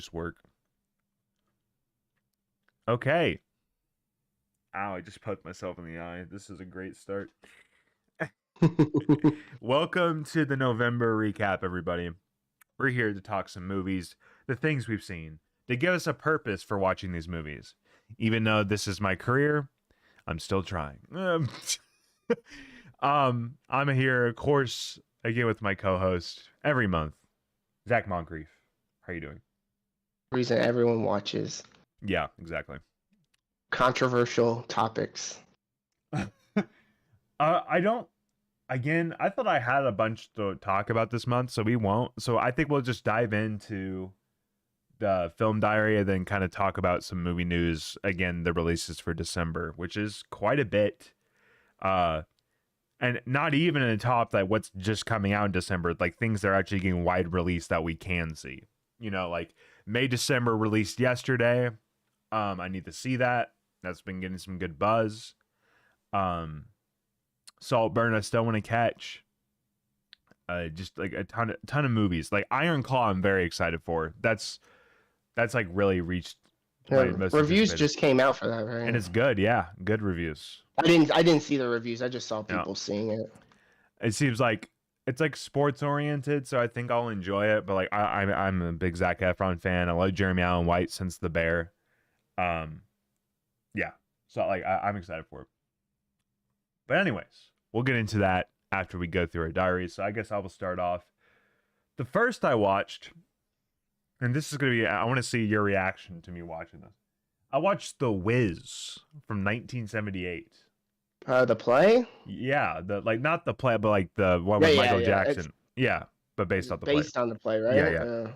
just work. Okay. Ow, I just poked myself in the eye. This is a great start. Welcome to the November recap, everybody. We're here to talk some movies, the things we've seen, to give us a purpose for watching these movies. Even though this is my career, I'm still trying. I'm here, of course, again with my co-host every month, Zack. How you doing? Reason everyone watches. Yeah, exactly. Controversial topics. I don't. Again, I thought I had a bunch to talk about this month, so we won't. So I think we'll just dive into the film diary and then kind of talk about some movie news. Again, the releases for December, which is quite a bit. And not even in the top like what's just coming out in December, like things that are actually getting wide release that we can see. You know, like May December released yesterday. I need to see that. That's been getting some good buzz. Saltburn, I still want to catch. Just like a ton of movies. Like Iron Claw, I'm very excited for. That's like really reached. Reviews just came out for that, right? And it's good, yeah, good reviews. I didn't see the reviews. I just saw people seeing it. It seems like it's like sports oriented, so I think I'll enjoy it. But like I'm a big Zac Efron fan. I love Jeremy Allen White since The Bear. Yeah, so like I'm excited for it. But anyways, we'll get into that after we go through our diaries. So I guess I will start off. The first I watched, and this is going to be, I want to see your reaction to me watching this. I watched The Wiz from 1978. The play? Yeah, not the play, but like the one with Michael Jackson. Yeah, but based on the play. Based on the play, right? Yeah.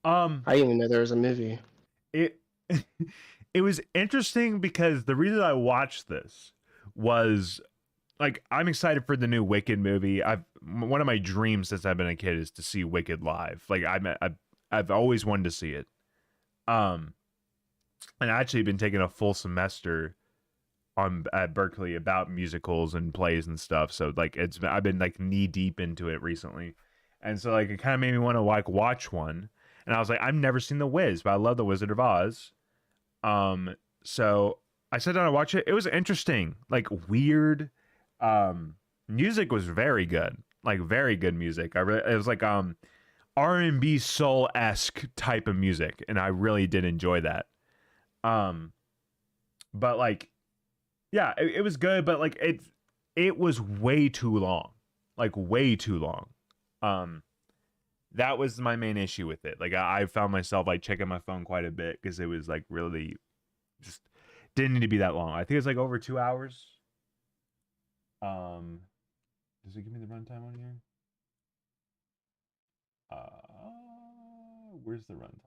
I didn't even know there was a movie. It was interesting because the reason I watched this was like I'm excited for the new Wicked movie. One of my dreams since I've been a kid is to see Wicked live. Like I've always wanted to see it. And I actually been taking a full semester at Berkeley about musicals and plays and stuff. So like I've been like knee deep into it recently, and so like it kind of made me want to like watch one. And I was like, I've never seen The Wiz, but I love The Wizard of Oz. So I sat down and watched it. It was interesting, like weird. Music was very good, like very good music. It was like R&B soul-esque type of music, and I really did enjoy that. But like, yeah, it was good, but like it was way too long, like way too long. That was my main issue with it. Like I found myself like checking my phone quite a bit because it was like really just didn't need to be that long. I think it's like over 2 hours. Does it give me the runtime on here? Where's the runtime?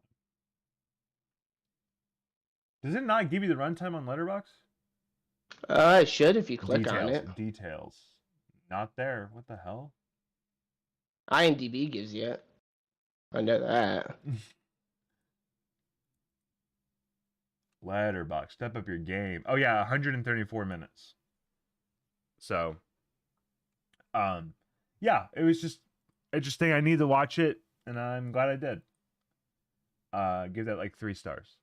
Does it not give you the runtime on Letterboxd? It should if you click on it. Details. Not there. What the hell? IMDb gives you it. I know that. Letterboxd. Step up your game. Oh yeah, 134 minutes. So, yeah, it was just interesting. I need to watch it, and I'm glad I did. Give that like 3 stars.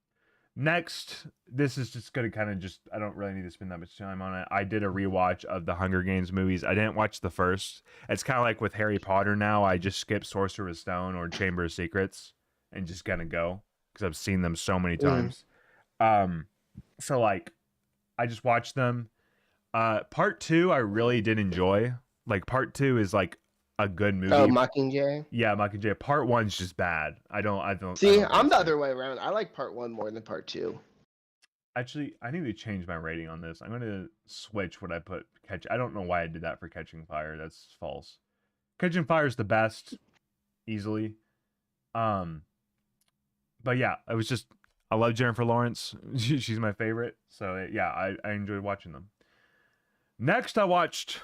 Next, this is just gonna kind of just, I don't really need to spend that much time on it. I did a rewatch of the Hunger Games movies. I didn't watch the first. It's kind of like with Harry Potter now. I just skip Sorcerer's Stone or Chamber of Secrets and just gonna go because I've seen them so many times. So like, I just watched them. Part 2, I really did enjoy. Like part 2 is like a good movie. Oh, Mockingjay. Yeah, Mockingjay. Part 1's just bad. I don't. See, I'm the other way around. I like part 1 more than part 2. Actually, I need to change my rating on this. I'm gonna switch what I put. I don't know why I did that for Catching Fire. That's false. Catching Fire is the best, easily. But yeah, I love Jennifer Lawrence. She's my favorite. So yeah, I enjoyed watching them. Next, I watched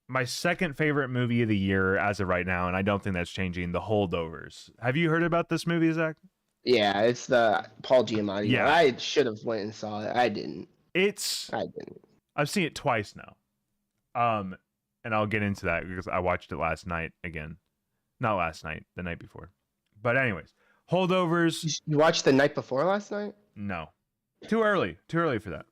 my second favorite movie of the year as of right now, and I don't think that's changing, The Holdovers. Have you heard about this movie, Zach? Yeah, it's the Paul Giamatti. Yeah, I should have went and saw it. I didn't. I've seen it twice now. And I'll get into that because I watched it last night again. Not last night, the night before. But anyways, Holdovers. You watched The Night Before last night? No, too early for that.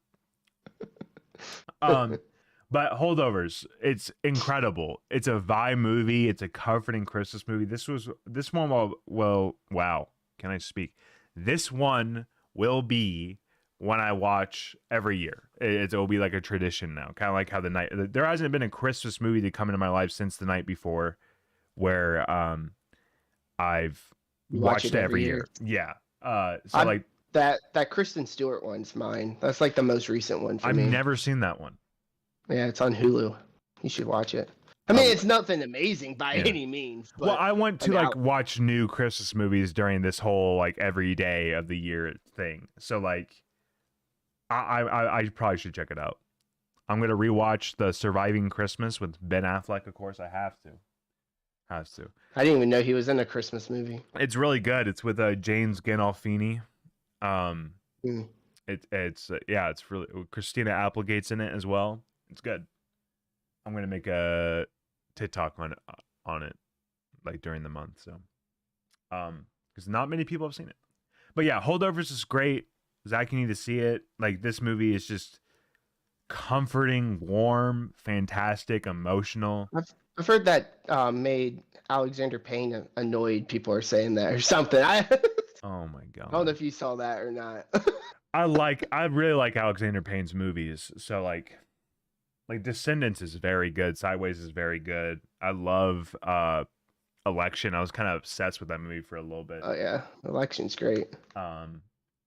But Holdovers, it's incredible. It's a vibe movie. It's a comforting Christmas movie. This one wow. Can I speak? This one will be one I watch every year. It will be like a tradition now. Kind of like how there hasn't been a Christmas movie to come into my life since The Night Before, where I've watched it every year. Yeah. That Kristen Stewart one's mine. That's like the most recent one for me. I've never seen that one. Yeah, it's on Hulu. You should watch it. I mean, it's nothing amazing by any means. But, well, I want to watch new Christmas movies during this whole like every day of the year thing. So like, I probably should check it out. I'm gonna rewatch The Surviving Christmas with Ben Affleck. Of course, I have to. I didn't even know he was in a Christmas movie. It's really good. It's with James Gandolfini. It's really Christina Applegate's in it as well. It's good. I'm gonna make a TikTok on it like during the month. So, because not many people have seen it. But yeah, Holdovers is great. Zach, you need to see it. Like, this movie is just comforting, warm, fantastic, emotional. I've heard that made Alexander Payne annoyed. People are saying that or something. Oh my god! I don't know if you saw that or not. I really like Alexander Payne's movies. So like Descendants is very good. Sideways is very good. I love Election. I was kind of obsessed with that movie for a little bit. Oh yeah, Election's great.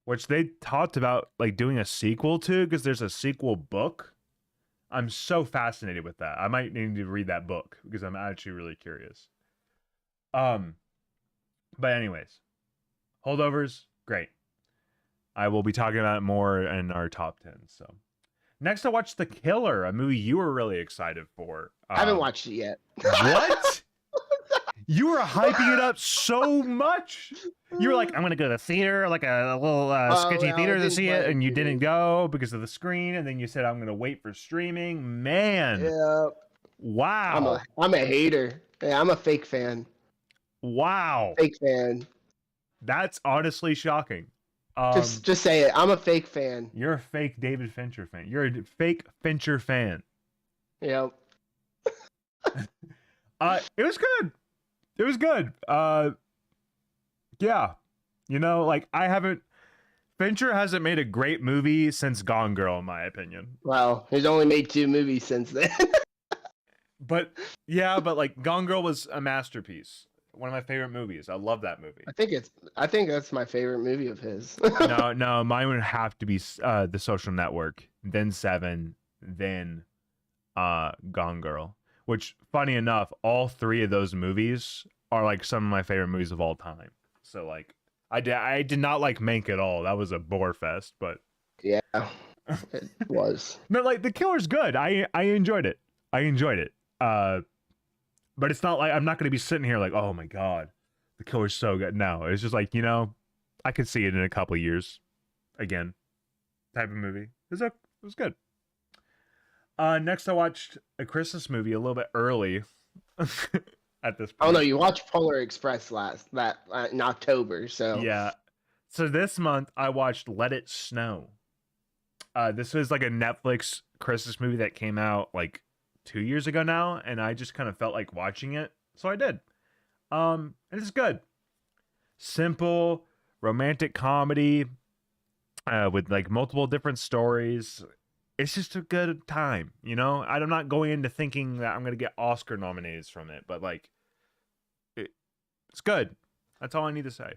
Which they talked about like doing a sequel to, because there's a sequel book. I'm so fascinated with that. I might need to read that book because I'm actually really curious. But anyways, Holdovers, great. I will be talking about it more in our top 10. So next I watched The Killer, a movie you were really excited for. I haven't watched it yet. What? You were hyping it up so much. You were like, I'm going to go to the theater, like a little sketchy theater to see it. And you didn't go because of the screen. And then you said, I'm going to wait for streaming. Man. Yeah. Wow. I'm a hater. Yeah, I'm a fake fan. Wow. Fake fan. That's honestly shocking. Just say it. I'm a fake fan. You're a fake David Fincher fan. You're a fake Fincher fan. Yep. It was good. It was good. Yeah. You know, like Fincher hasn't made a great movie since Gone Girl, in my opinion. Well, he's only made 2 movies since then. But like Gone Girl was a masterpiece. One of my favorite movies. I love that movie. I think that's my favorite movie of his. No, mine would have to be The Social Network, then Seven, then Gone Girl. Which, funny enough, all 3 of those movies are like some of my favorite movies of all time. So like, I did not like Mank at all. That was a bore fest, but yeah, it was. No, like The Killer's good. I enjoyed it. But it's not like I'm not going to be sitting here like, oh my god, The Killer's so good. No, it's just like, you know, I could see it in a couple of years again, type of movie. It was good. Next I watched a Christmas movie a little bit early at this point. Oh no, you watched Polar Express in October, so yeah. So this month I watched Let It Snow. This was like a Netflix Christmas movie that came out like 2 years ago now, and I just kind of felt like watching it, so I did. And it's good. Simple romantic comedy with like multiple different stories. It's just a good time, you know? I'm not going into thinking that I'm going to get Oscar nominations from it, but like, it's good. That's all I need to say.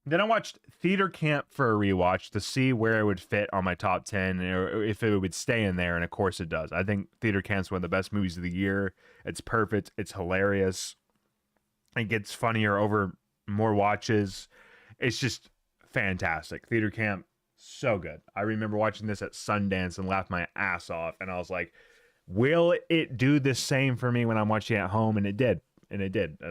Then I watched Theater Camp for a rewatch to see where it would fit on my top 10 or if it would stay in there, and of course it does. I think Theater Camp's one of the best movies of the year. It's perfect. It's hilarious. It gets funnier over more watches. It's just fantastic. Theater Camp, so good. I remember watching this at Sundance and laughed my ass off, and I was like, will it do the same for me when I'm watching it at home? And it did. And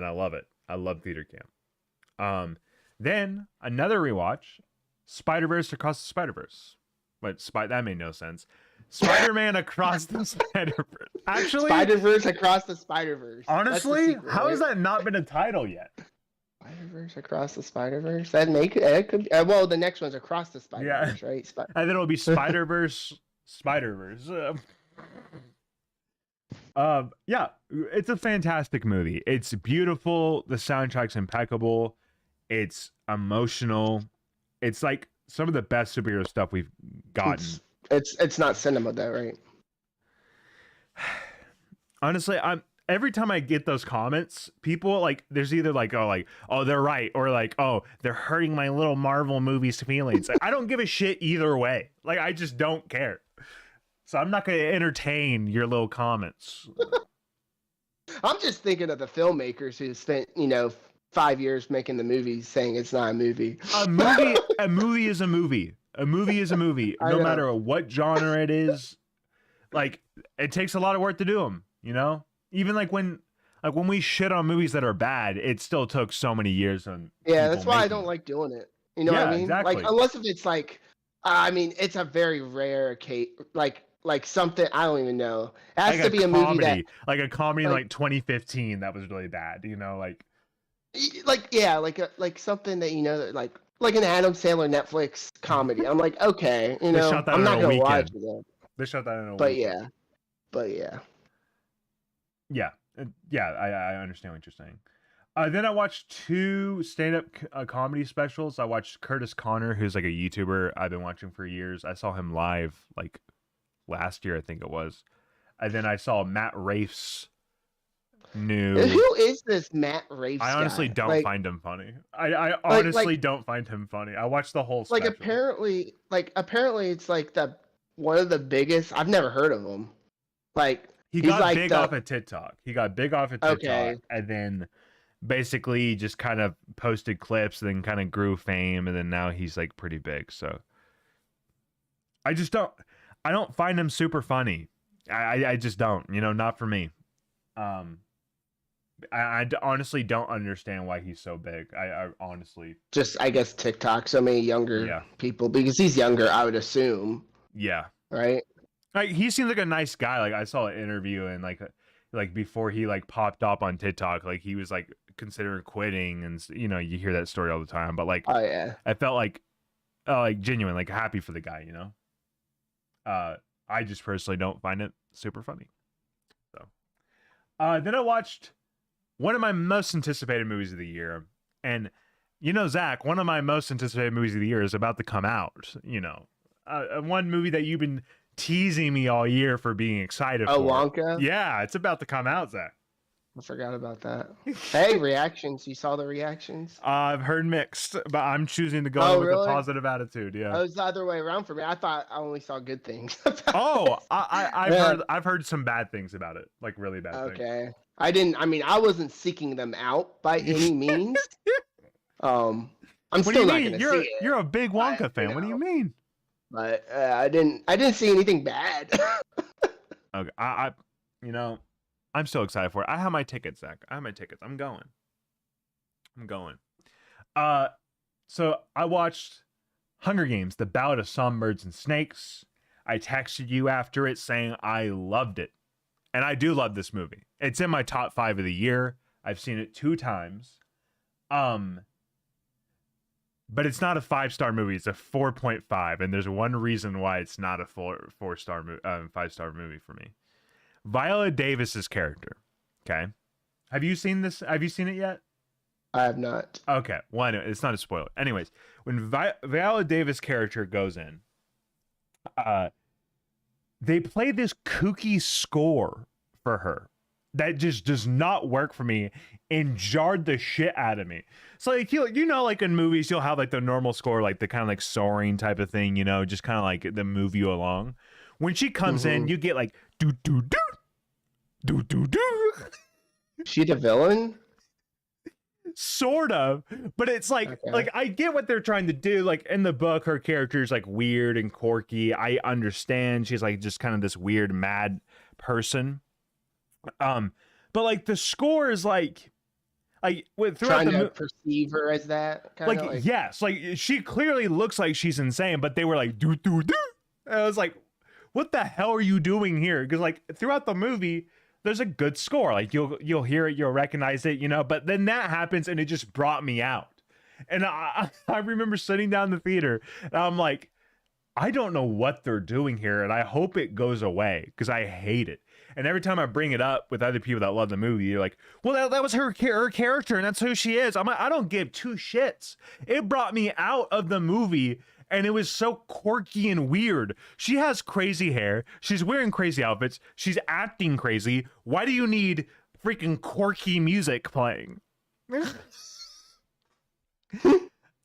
I love it. I love Theater Camp. Then another rewatch, Spider-Verse Across the Spider-Verse. That made no sense. Spider-Man Across the Spider-Verse. Actually, Spider-Verse Across the Spider-Verse. Honestly, how has that not been a title yet? Spider-Verse, Across the Spider-Verse. That could well, the next one's Across the Spider-Verse, right? And then it'll be Spider-Verse, Spider-Verse. Yeah, it's a fantastic movie. It's beautiful. The soundtrack's impeccable. It's emotional. It's like some of the best superhero stuff we've gotten. It's not cinema though, right? Honestly, every time I get those comments, people like there's either like oh they're right, or like oh they're hurting my little Marvel movies feelings. Like, I don't give a shit either way. Like I just don't care. So I'm not going to entertain your little comments. I'm just thinking of the filmmakers who spent 5 years making the movie, saying it's not a movie. A movie is a movie. A movie is a movie, no matter what genre it is. Like it takes a lot of work to do them, Even like when we shit on movies that are bad, it still took so many years on. Yeah, that's why I don't like doing it. You know what I mean? Exactly. Like unless if it's like, it's a very rare case. Like something I don't even know. It has like to be a movie that like a comedy in like 2015 that was really bad. like something that like an Adam Sandler Netflix comedy. I'm like, okay, I'm not gonna watch it. They shot that in a weekend. Yeah, I understand what you're saying. Then I watched 2 stand-up comedy specials. I watched Curtis Connor, who's like a YouTuber I've been watching for years. I saw him live like last year, I think it was. And then I saw Matt Rafe's new. Who is this Matt Rafe? I honestly don't find him funny. I honestly don't find him funny. I watched the whole special. Apparently it's like one of the biggest. I've never heard of him. Like he got big off of TikTok. Okay. And then basically just kind of posted clips, and then kind of grew fame, and then now he's like pretty big. So I don't find him super funny. I just don't, not for me. I honestly don't understand why he's so big. I honestly just, I guess TikTok, so many younger people, because he's younger, I would assume. Yeah. Right. Like he seems like a nice guy. Like I saw an interview, and like before he like popped up on TikTok, like he was like considering quitting, and you hear that story all the time. But like, oh yeah, I felt like genuine, like happy for the guy. I just personally don't find it super funny. So, then I watched one of my most anticipated movies of the year, and Zack, one of my most anticipated movies of the year is about to come out. One movie that you've been teasing me all year for being excited for. Wonka? Yeah, it's about to come out, Zack. I forgot about that. Hey, reactions. You saw the reactions? I've heard mixed, but I'm choosing to go with a positive attitude. Yeah. It was the other way around for me. I thought I only saw good things. I've heard some bad things about it, like really bad things. Okay. I wasn't seeking them out by any means. I'm still not going to see it. You're a big Wonka fan. What do you mean? But I didn't see anything bad. Okay, I'm so excited for it. I have my tickets, Zach. I have my tickets. I'm going. So I watched Hunger Games: The Ballad of Songbirds and Snakes. I texted you after it saying I loved it, and I do love this movie. It's in my top 5 of the year. I've seen it 2 times. But it's not a 5-star movie. It's a 4.5, and there's one reason why it's not a 5-star movie for me. Viola Davis's character. Okay, have you seen this? Have you seen it yet? I have not. Okay, well, anyway, it's not a spoiler. Anyways, when Viola Davis' character goes in, they play this kooky score for her that just does not work for me and jarred the shit out of me. So like like in movies you'll have like the normal score, like the kind of like soaring type of thing, just kind of like to move you along. When she comes in, you get like do do do do do do. She the villain? Sort of, but it's like like I get what they're trying to do. Like in the book, her character is like weird and quirky. I understand she's like just kind of this weird mad person. But like the score is like throughout trying to perceive her as that kind of like yes, like she clearly looks like she's insane, but they were like do do do. And I was like, what the hell are you doing here? Because like throughout the movie, there's a good score. Like you'll hear it, you'll recognize it, you know. But then that happens, and it just brought me out. And I remember sitting down in the theater, and I'm like, I don't know what they're doing here, and I hope it goes away because I hate it. And every time I bring it up with other people that love the movie, you're like, well, that was her character, and that's who she is. I'm like, I don't give two shits. It brought me out of the movie, and it was so quirky and weird. She has crazy hair. She's wearing crazy outfits. She's acting crazy. Why do you need freaking quirky music playing?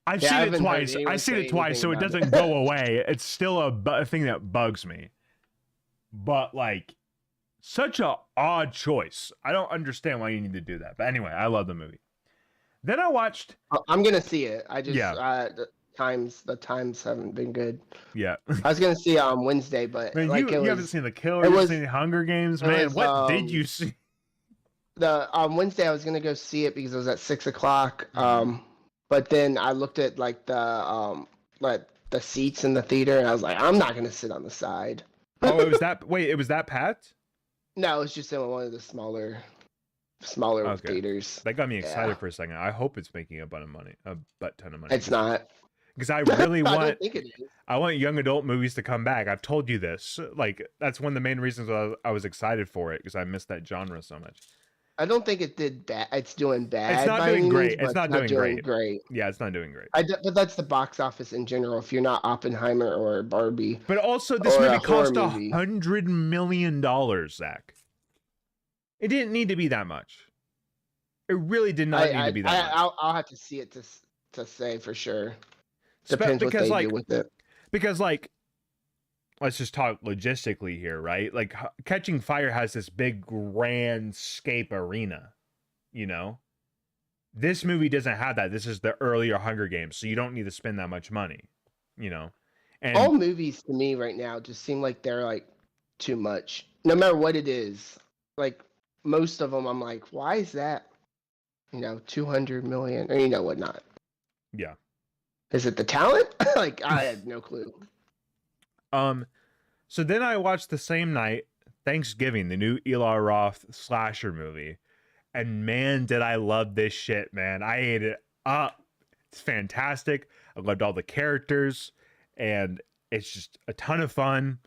I've seen it twice. I've seen it twice, so it doesn't go away. It's still a thing that bugs me. But like, such a odd choice. I don't understand why you need to do that. But anyway, I love the movie. Then I watched. I'm gonna see it. I just the times haven't been good. Yeah. I was gonna see it on Wednesday, but man, like you haven't seen The Killer. You haven't seen Hunger Games, man. What did you see? On Wednesday I was gonna go see it because it was at 6:00. But then I looked at like the seats in the theater, and I was like, I'm not gonna sit on the side. Oh, it was that. Wait, it was that packed? No, it was just in one of the smaller theaters. That got me excited for a second. I hope it's making a butt ton of money. It's not. Because I really want. I don't think it is. I want young adult movies to come back. I've told you this. Like that's one of the main reasons I was excited for it because I missed that genre so much. I don't think it did bad. It's doing bad. It's not doing great. It's not doing great. Yeah, it's not doing great. But that's the box office in general. If you're not Oppenheimer or Barbie. But also, this movie cost $100 million, Zach. It didn't need to be that much. It really did not need to be that much. I'll have to see it to say for sure. Depends what they do with it. Because like, let's just talk logistically here, right? Like Catching Fire has this big grand scape arena, you know? This movie doesn't have that. This is the earlier Hunger Games, so you don't need to spend that much money, you know? And all movies to me right now just seem like they're like too much. No matter what it is. Like most of them I'm like, why is that, 200 million or whatnot? Yeah. Is it the talent? Like I had no clue. So then I watched the same night, Thanksgiving, the new Eli Roth slasher movie. And man, did I love this shit, man. I ate it up. It's fantastic. I loved all the characters, and it's just a ton of fun.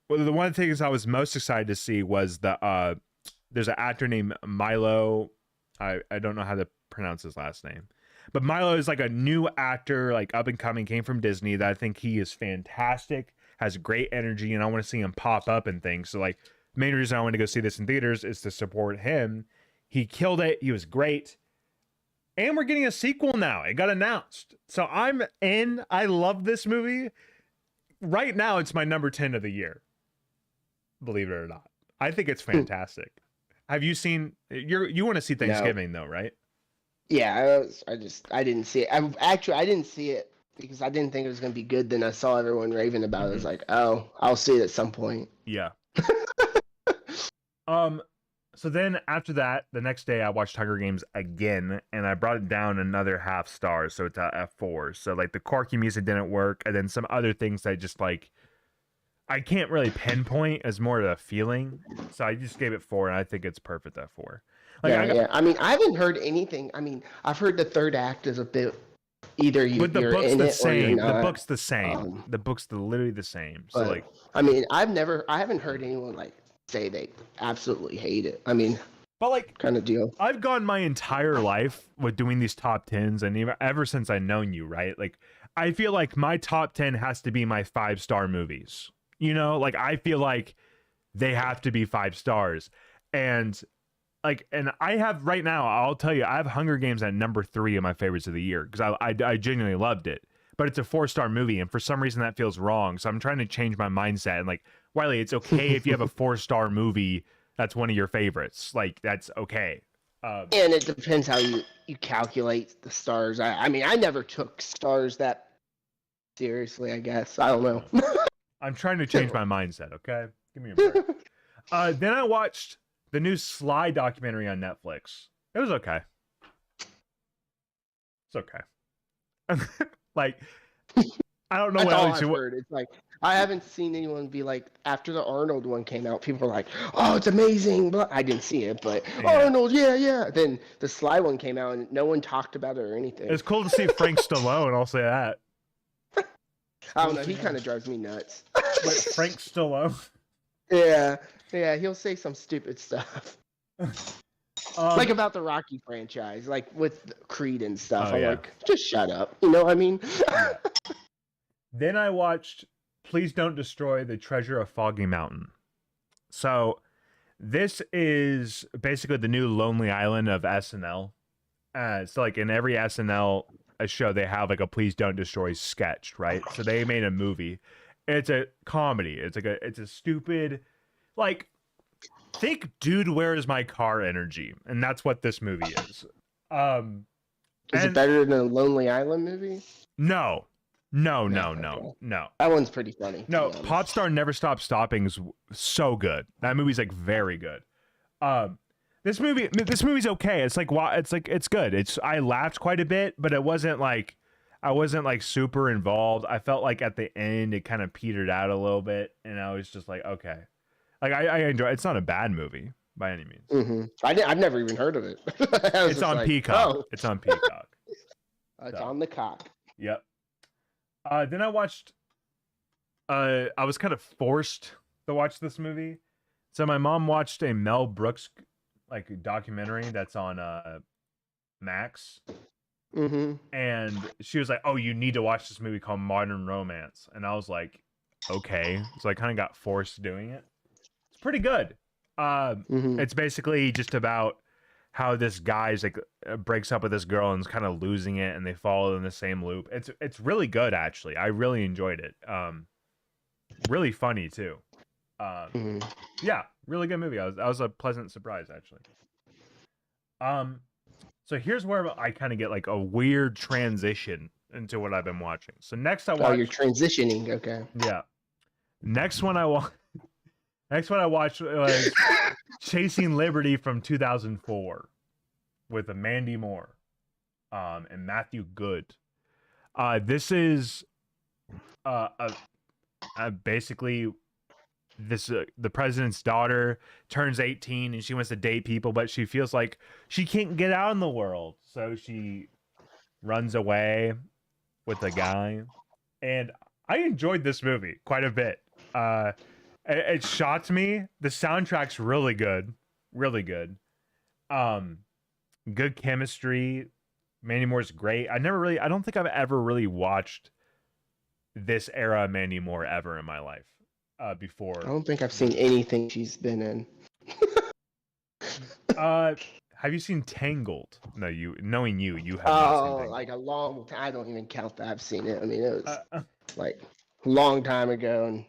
Well, the one of the things I was most excited to see was there's an actor named Milo. I don't know how to pronounce his last name. But Milo is like a new actor, like up and coming, came from Disney, that I think he is fantastic, has great energy, and I want to see him pop up and things. So like the main reason I want to go see this in theaters is to support him. He killed it. He was great. And we're getting a sequel now. It got announced. So I'm in. I love this movie. Right now, it's my number 10 of the year. Believe it or not. I think it's fantastic. Have you seen, you want to see Thanksgiving though, right? Yeah, I didn't see it. I didn't see it because I didn't think it was going to be good. Then I saw everyone raving about it. I was like, oh, I'll see it at some point. Yeah. So then after that, the next day I watched Hunger Games again, and I brought it down another half star, so it's at F4. So like the quirky music didn't work, and then some other things that just like I can't really pinpoint as more of a feeling. So I just gave it 4, and I think it's perfect at 4. Like, yeah. I mean, I haven't heard anything. I mean, I've heard the third act is a bit either you're in it or you're not. The book's the same. The book's literally the same. So like, I mean, I haven't heard anyone like say they absolutely hate it. I mean, but like kind of deal. I've gone my entire life with doing these top 10s, and even ever since I've known you, right? Like, I feel like my top 10 has to be my 5-star movies. You know, like I feel like they have to be 5 stars, and I have right now. I'll tell you, I have Hunger Games at number 3 of my favorites of the year because I genuinely loved it. But it's a 4-star movie, and for some reason that feels wrong. So I'm trying to change my mindset. And like, Wiley, it's okay if you have a 4-star movie that's one of your favorites. Like, that's okay. And it depends how you calculate the stars. I mean, I never took stars that seriously, I guess. I don't know. I'm trying to change my mindset, okay? Give me a break. Then I watched the new Sly documentary on Netflix. It was okay. It's okay. Like, I don't know That's what all else I've heard. It's like I haven't seen anyone be like after the Arnold one came out. People were like, "Oh, it's amazing!" But I didn't see it, but Yeah. Arnold, yeah. Then the Sly one came out, and no one talked about it or anything. It's cool to see Frank Stallone. I'll say that. I don't know. He kind of drives me nuts. Wait, Frank Stallone. Yeah, he'll say some stupid stuff. Like about the Rocky franchise, like with Creed and stuff. I'm like, just shut up. You know what I mean? Yeah. Then I watched Please Don't Destroy the Treasure of Foggy Mountain. So this is basically the new Lonely Island of SNL. So like in every SNL show, they have like a Please Don't Destroy sketch, right? So they made a movie. It's a comedy. It's a stupid, like, think Dude, Where's My Car energy. And that's what this movie is. Is it better than a Lonely Island movie? No. No. That one's pretty funny. No, Pop Star Never Stop Stopping is so good. That movie's like very good. This movie's okay. It's good. I laughed quite a bit, but I wasn't like super involved. I felt like at the end it kind of petered out a little bit, and I was just like, okay. Like I enjoy. It's not a bad movie by any means. Mm-hmm. I've never even heard of it. It's on Peacock. Oh. It's on Peacock. It's on the cock. Yep. Then I watched. I was kind of forced to watch this movie, so my mom watched a Mel Brooks like documentary that's on Max. Mm-hmm. And she was like, "Oh, you need to watch this movie called Modern Romance," and I was like, "Okay." So I kind of got forced doing it. It's pretty good. It's basically just about how this guy's like breaks up with this girl and is kind of losing it, and they fall in the same loop. It's really good, actually. I really enjoyed it. Really funny too. Yeah, really good movie. I was a pleasant surprise, actually. So here's where I kind of get like a weird transition into what I've been watching. So next I watched. Oh, you're transitioning. Okay. Yeah. Next one I watched was Chasing Liberty from 2004 with Mandy Moore and Matthew Good. This is basically the president's daughter turns 18 and she wants to date people, but she feels like she can't get out in the world, so she runs away with a guy. And I enjoyed this movie quite a bit. It shocked me. The soundtrack's really good. Good chemistry. Mandy Moore's great. I don't think I've ever really watched this era of Mandy Moore ever in my life before. I don't think I've seen anything she's been in. Have you seen Tangled? No, you have not seen Tangled. Like a long time. I don't even count that I've seen it. I mean, it was like a long time ago, and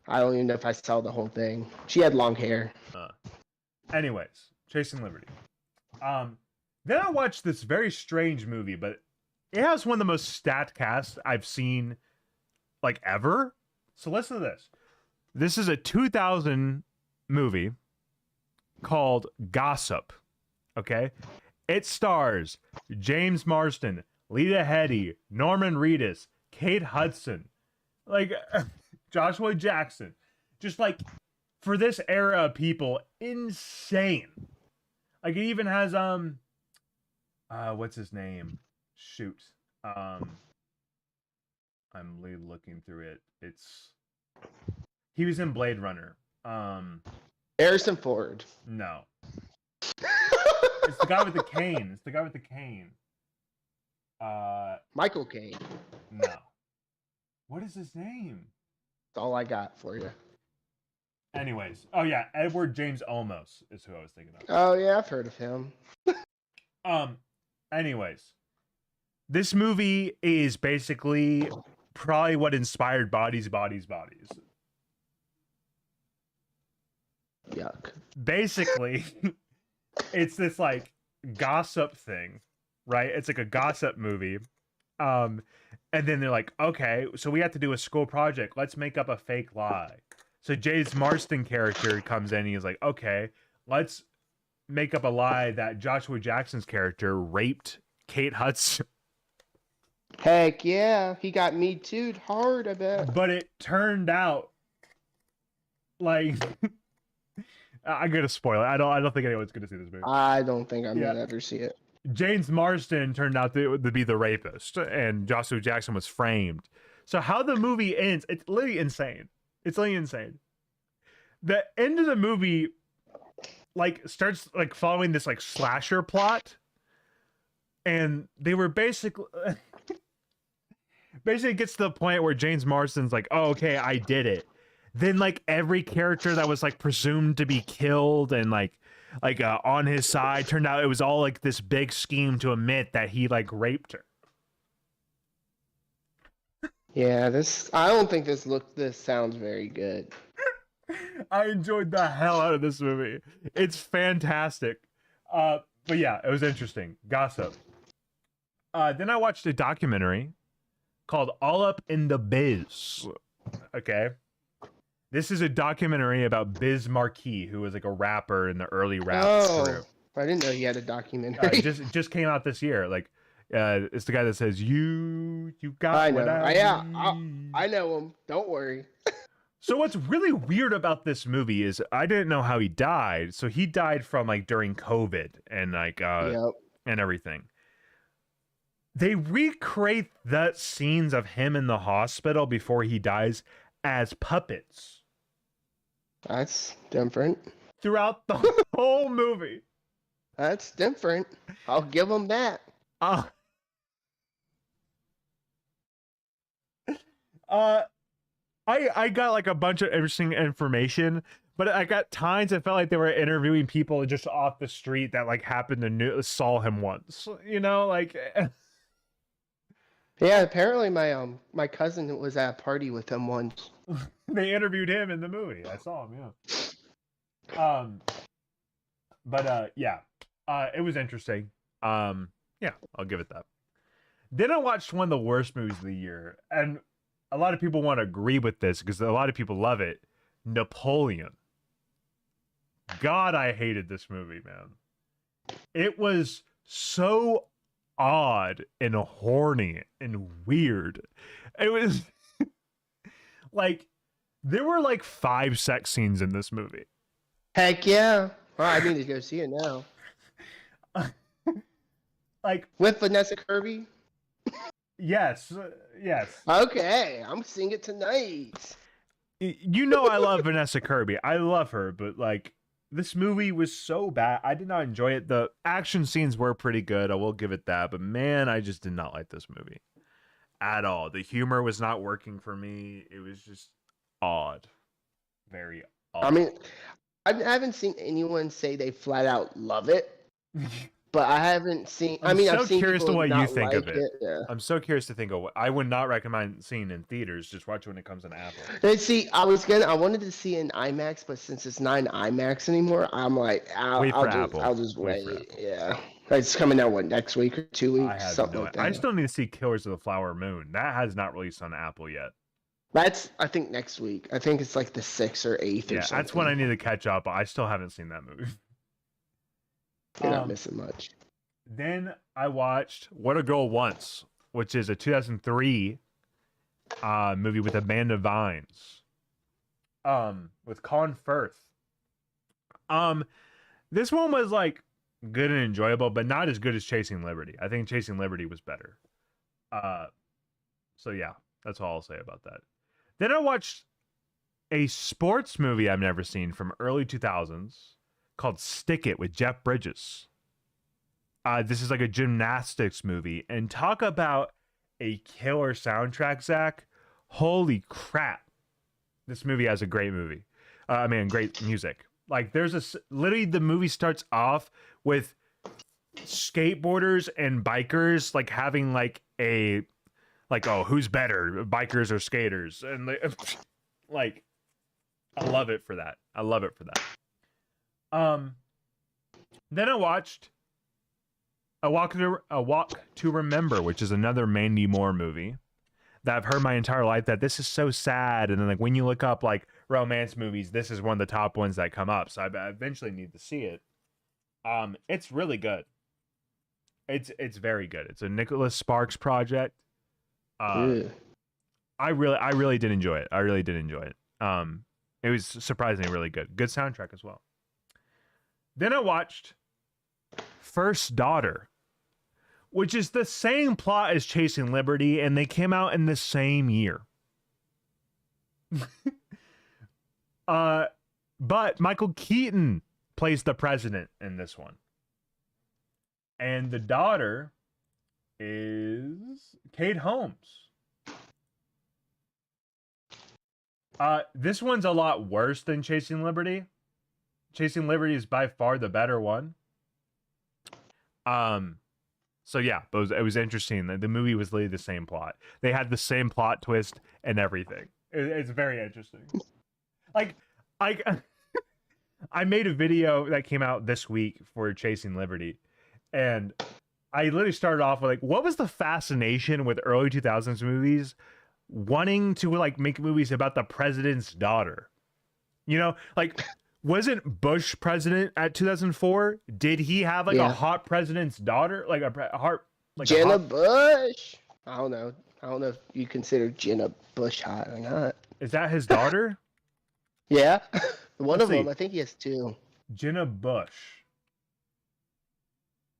I don't even know if I saw the whole thing. She had long hair. Anyways, Chasing Liberty. Then I watched this very strange movie, but it has one of the most stat casts I've seen like ever. So listen to this. This is a 2000 movie called Gossip. Okay? It stars James Marsden, Lita Headey, Norman Reedus, Kate Hudson, like Joshua Jackson. Just like for this era of people, insane. Like it even has what's his name? Shoot. I'm looking through it. He was in Blade Runner. Harrison Ford. No. It's the guy with the cane. Michael Caine. No. What is his name? That's all I got for you. Anyways. Oh yeah, Edward James Olmos is who I was thinking of. Oh yeah, I've heard of him. Anyways. This movie is basically probably what inspired Bodies. Yuck. Basically, it's this like gossip thing, right? It's like a gossip movie. And then they're like, okay, so we have to do a school project. Let's make up a fake lie. So James Marsden character comes in and he's like, okay, let's make up a lie that Joshua Jackson's character raped Kate Hudson. Heck yeah, he got me too hard. I bet. But it turned out like I'm gonna spoil it. I don't think anyone's gonna see this movie. I don't think I'm Yeah. gonna ever see it. James Marsden turned out to be the rapist, and Joshua Jackson was framed. So how the movie ends, it's literally insane. It's literally insane. The end of the movie, like, starts like following this like slasher plot, and they were basically it gets to the point where James Marsden's like, "Oh, okay, I did it." Then like every character that was like presumed to be killed and like on his side turned out it was all like this big scheme to admit that he like raped her. Yeah, I don't think this sounds very good. I enjoyed the hell out of this movie. It's fantastic. But yeah, it was interesting. Gossip. Then I watched a documentary called All Up in the Biz. Okay. This is a documentary about Biz Markie, who was like a rapper in the early rap crew. I didn't know he had a documentary. Just came out this year. Like, it's the guy that says, you got I know. what I need." I know him. Don't worry. So what's really weird about this movie is I didn't know how he died. So he died from like during COVID and like Yep. and everything. They recreate the scenes of him in the hospital before he dies as puppets That's different. throughout the whole movie. That's different. I'll give him that. I got like a bunch of interesting information, but I got times it felt like they were interviewing people just off the street that like happened to saw him once. You know, like Yeah, apparently my cousin was at a party with him once. they interviewed him in the movie. I saw him, yeah. But yeah. It was interesting. Yeah, I'll give it that. Then I watched one of the worst movies of the year, and a lot of people want to agree with this because a lot of people love it. Napoleon. God, I hated this movie, man. It was so odd and horny and weird. It was like there were like 5 sex scenes in this movie. Heck yeah. Well, I need to go see it now. Like with Vanessa Kirby? Yes. Okay, I'm seeing it tonight. You know I love Vanessa Kirby. I love her, but like this movie was so bad. I did not enjoy it. The action scenes were pretty good. I will give it that. But man, I just did not like this movie at all. The humor was not working for me. It was just odd. Very odd. I mean, I haven't seen anyone say they flat out love it. But I haven't seen. I'm I've seen curious to what you think of like it. Yeah. I'm so curious to think of what I would not recommend seeing in theaters. Just watch it when it comes on Apple. And see, I wanted to see it in IMAX, but since it's not in IMAX anymore, I'm like, I'll just wait. Yeah, it's coming out next week or 2 weeks, something like that. I still need to see Killers of the Flower Moon. That has not released on Apple yet. That's I think next week. I think it's like the 6th or 8th or something. That's when I need to catch up. I still haven't seen that movie. You're not missing much. Then I watched What a Girl Wants, which is a 2003 movie with Amanda Vines, with Colin Firth. This one was like good and enjoyable, but not as good as Chasing Liberty. I think Chasing Liberty was better. So yeah, that's all I'll say about that. Then I watched a sports movie I've never seen from early 2000s called Stick It with Jeff Bridges. This is like a gymnastics movie, and talk about a killer soundtrack, Zach. Holy crap. This movie has a great movie. Great music. Like literally the movie starts off with skateboarders and bikers like having like a who's better, bikers or skaters, and like I love it for that. Then I watched A Walk to Remember, which is another Mandy Moore movie that I've heard my entire life that this is so sad, and then like when you look up like romance movies, this is one of the top ones that come up, so I eventually need to see it. It's really good. It's very good. It's a Nicholas Sparks project. Uh, I really did enjoy it. I really did enjoy it. It was surprisingly really good. Good soundtrack as well. Then I watched First Daughter, which is the same plot as Chasing Liberty, and they came out in the same year. But Michael Keaton plays the president in this one. And the daughter is Kate Holmes. This one's a lot worse than Chasing Liberty. Chasing Liberty is by far the better one. So yeah, it was interesting. The movie was literally the same plot. They had the same plot twist and everything. It's very interesting. Like, I made a video that came out this week for Chasing Liberty, and I literally started off with like, what was the fascination with early 2000s movies wanting to like make movies about the president's daughter? You know, like, wasn't Bush president at 2004? Did he have like a hot president's daughter, like a heart, like Jenna Bush? I don't know. I don't know if you consider Jenna Bush hot or not. Is that his daughter? Yeah, one Let's of them. see. I think he has two. Jenna Bush.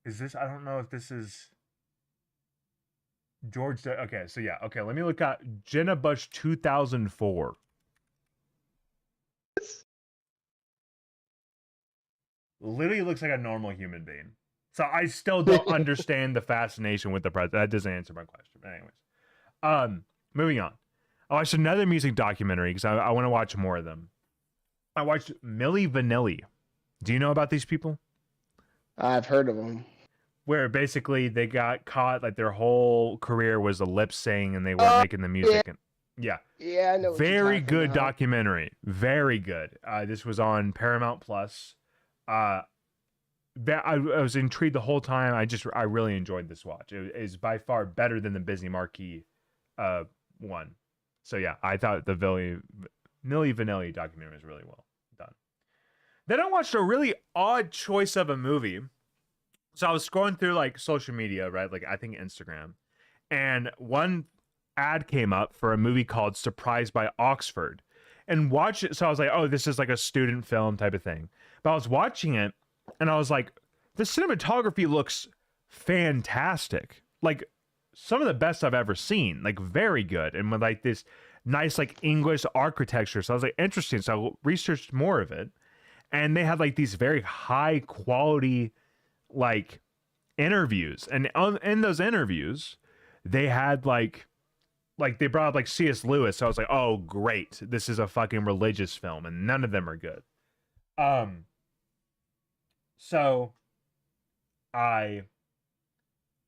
Is this? I don't know if this is George. Okay, so yeah. Okay, let me look at Jenna Bush 2004. Literally looks like a normal human being. So I still don't understand the fascination with the president. That doesn't answer my question. But anyways, moving on. I watched another music documentary because I want to watch more of them. I watched Milli Vanilli. Do you know about these people? I've heard of them. Where basically they got caught, like their whole career was a lip sync and they weren't making the music. Yeah. And Yeah, I know. Very good documentary. Very good. This was on Paramount Plus. I was intrigued the whole time. I really enjoyed this watch. It is by far better than the Busy Marquee one. So yeah, I thought the Milli Vanilli documentary was really well done. Then I watched a really odd choice of a movie. So I was scrolling through like social media, right? Like I think Instagram, and one ad came up for a movie called Surprised by Oxford, and watch it. So I was like, oh, this is like a student film type of thing. But I was watching it, and I was like, the cinematography looks fantastic. Like some of the best I've ever seen. Like very good, and with like this nice like English architecture. So I was like, interesting. So I researched more of it, and they had like these very high quality like interviews, and in those interviews they had like they brought up like C.S. Lewis. So I was like, oh great, this is a fucking religious film, and none of them are good. So I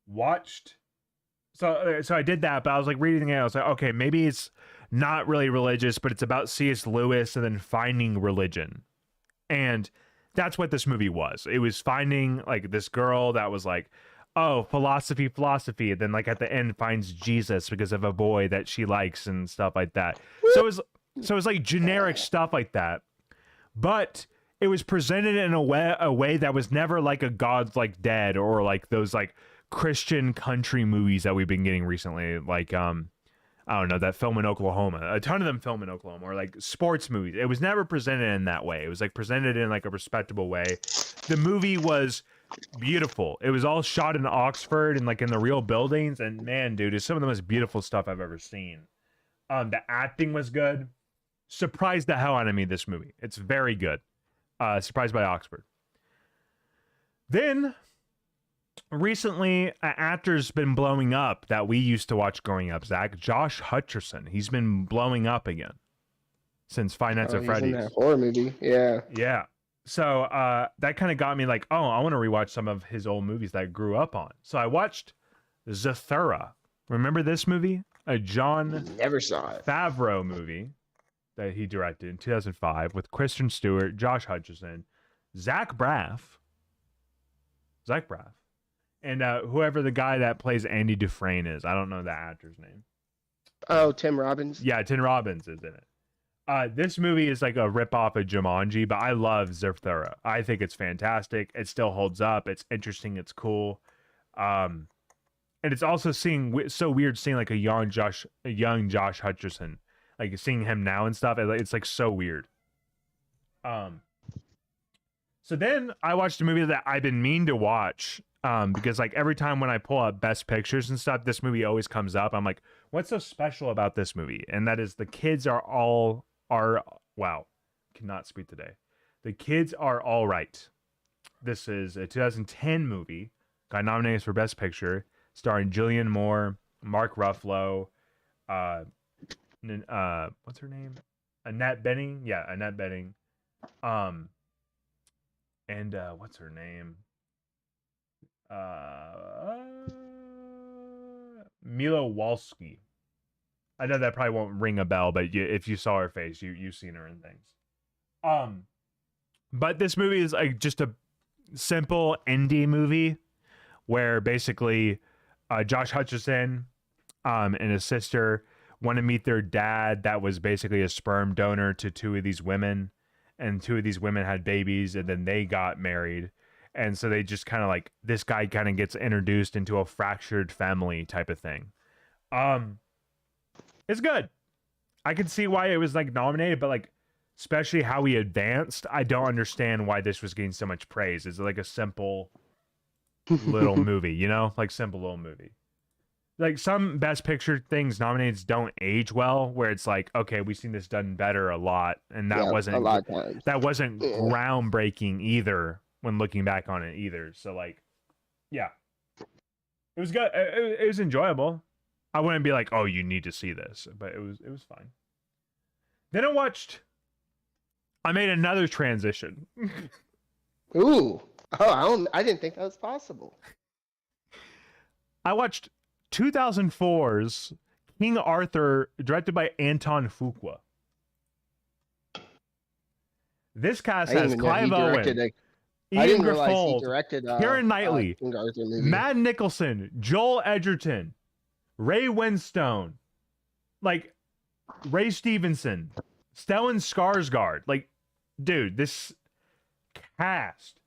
watched, so I did that, but I was like reading it, I was like, okay, maybe it's not really religious, but it's about C.S. Lewis and then finding religion. And that's what this movie was. It was finding like this girl that was like, oh, philosophy, and then like at the end finds Jesus because of a boy that she likes and stuff like that. So it was like generic stuff like that, but it was presented in a way that was never like a God's Like Dead or like those like Christian country movies that we've been getting recently, like I don't know, that film in Oklahoma. A ton of them film in Oklahoma, or like sports movies. It was never presented in that way. It was like presented in like a respectable way. The movie was beautiful. It was all shot in Oxford and like in the real buildings. And man, dude, it's some of the most beautiful stuff I've ever seen. The acting was good. Surprised the hell out of me, this movie. It's very good. Surprised by Oxford. Then recently, an actor's been blowing up that we used to watch growing up, Zack. Josh Hutcherson. He's been blowing up again since Five Nights at Freddy's. In that horror movie, yeah. Yeah. So that kind of got me like, oh, I want to rewatch some of his old movies that I grew up on. So I watched Zathura. Remember this movie? A John Never saw it. Favreau movie that he directed in 2005 with Kristen Stewart, Josh Hutcherson, Zach Braff, and whoever the guy that plays Andy Dufresne is. I don't know the actor's name. Oh, Tim Robbins? Yeah, Tim Robbins is in it. This movie is like a ripoff of Jumanji, but I love Zathura. I think it's fantastic. It still holds up. It's interesting. It's cool. And it's also so weird seeing like a young Josh Hutcherson, like seeing him now and stuff. It's like so weird. So then I watched a movie that I've been meaning to watch. Because like every time when I pull up best pictures and stuff, this movie always comes up. I'm like, what's so special about this movie? And that is the kids are wow, cannot speak today. The Kids Are All Right. This is a 2010 movie, got nominated for Best Picture, starring Julianne Moore, Mark Ruffalo, what's her name? Annette Bening. Yeah, Annette Bening. And what's her name? Mila Walski. I know that probably won't ring a bell, but if you saw her face, you've seen her in things. But this movie is like just a simple indie movie where basically Josh Hutcherson and his sister want to meet their dad that was basically a sperm donor to two of these women, and two of these women had babies, and then they got married. And so they just kind of like, this guy kind of gets introduced into a fractured family type of thing. It's good. I can see why it was like nominated, but like, especially how he advanced, I don't understand why this was getting so much praise. It's like a simple little movie, you know, like simple little movie. Like some Best Picture things nominated don't age well, where it's like, okay, we've seen this done better a lot, and that wasn't groundbreaking either when looking back on it either. So like, yeah, it was good. It was enjoyable. I wouldn't be like, oh, you need to see this, but it was fine. Then I made another transition. Ooh. Oh, I didn't think that was possible. I watched 2004's King Arthur, directed by Anton Fuqua. This cast has Clive Owen, Ian Graffold, Keira Knightley, Matt Nicholson, Joel Edgerton, Ray Winstone, like Ray Stevenson, Stellan Skarsgård. Like, dude, this cast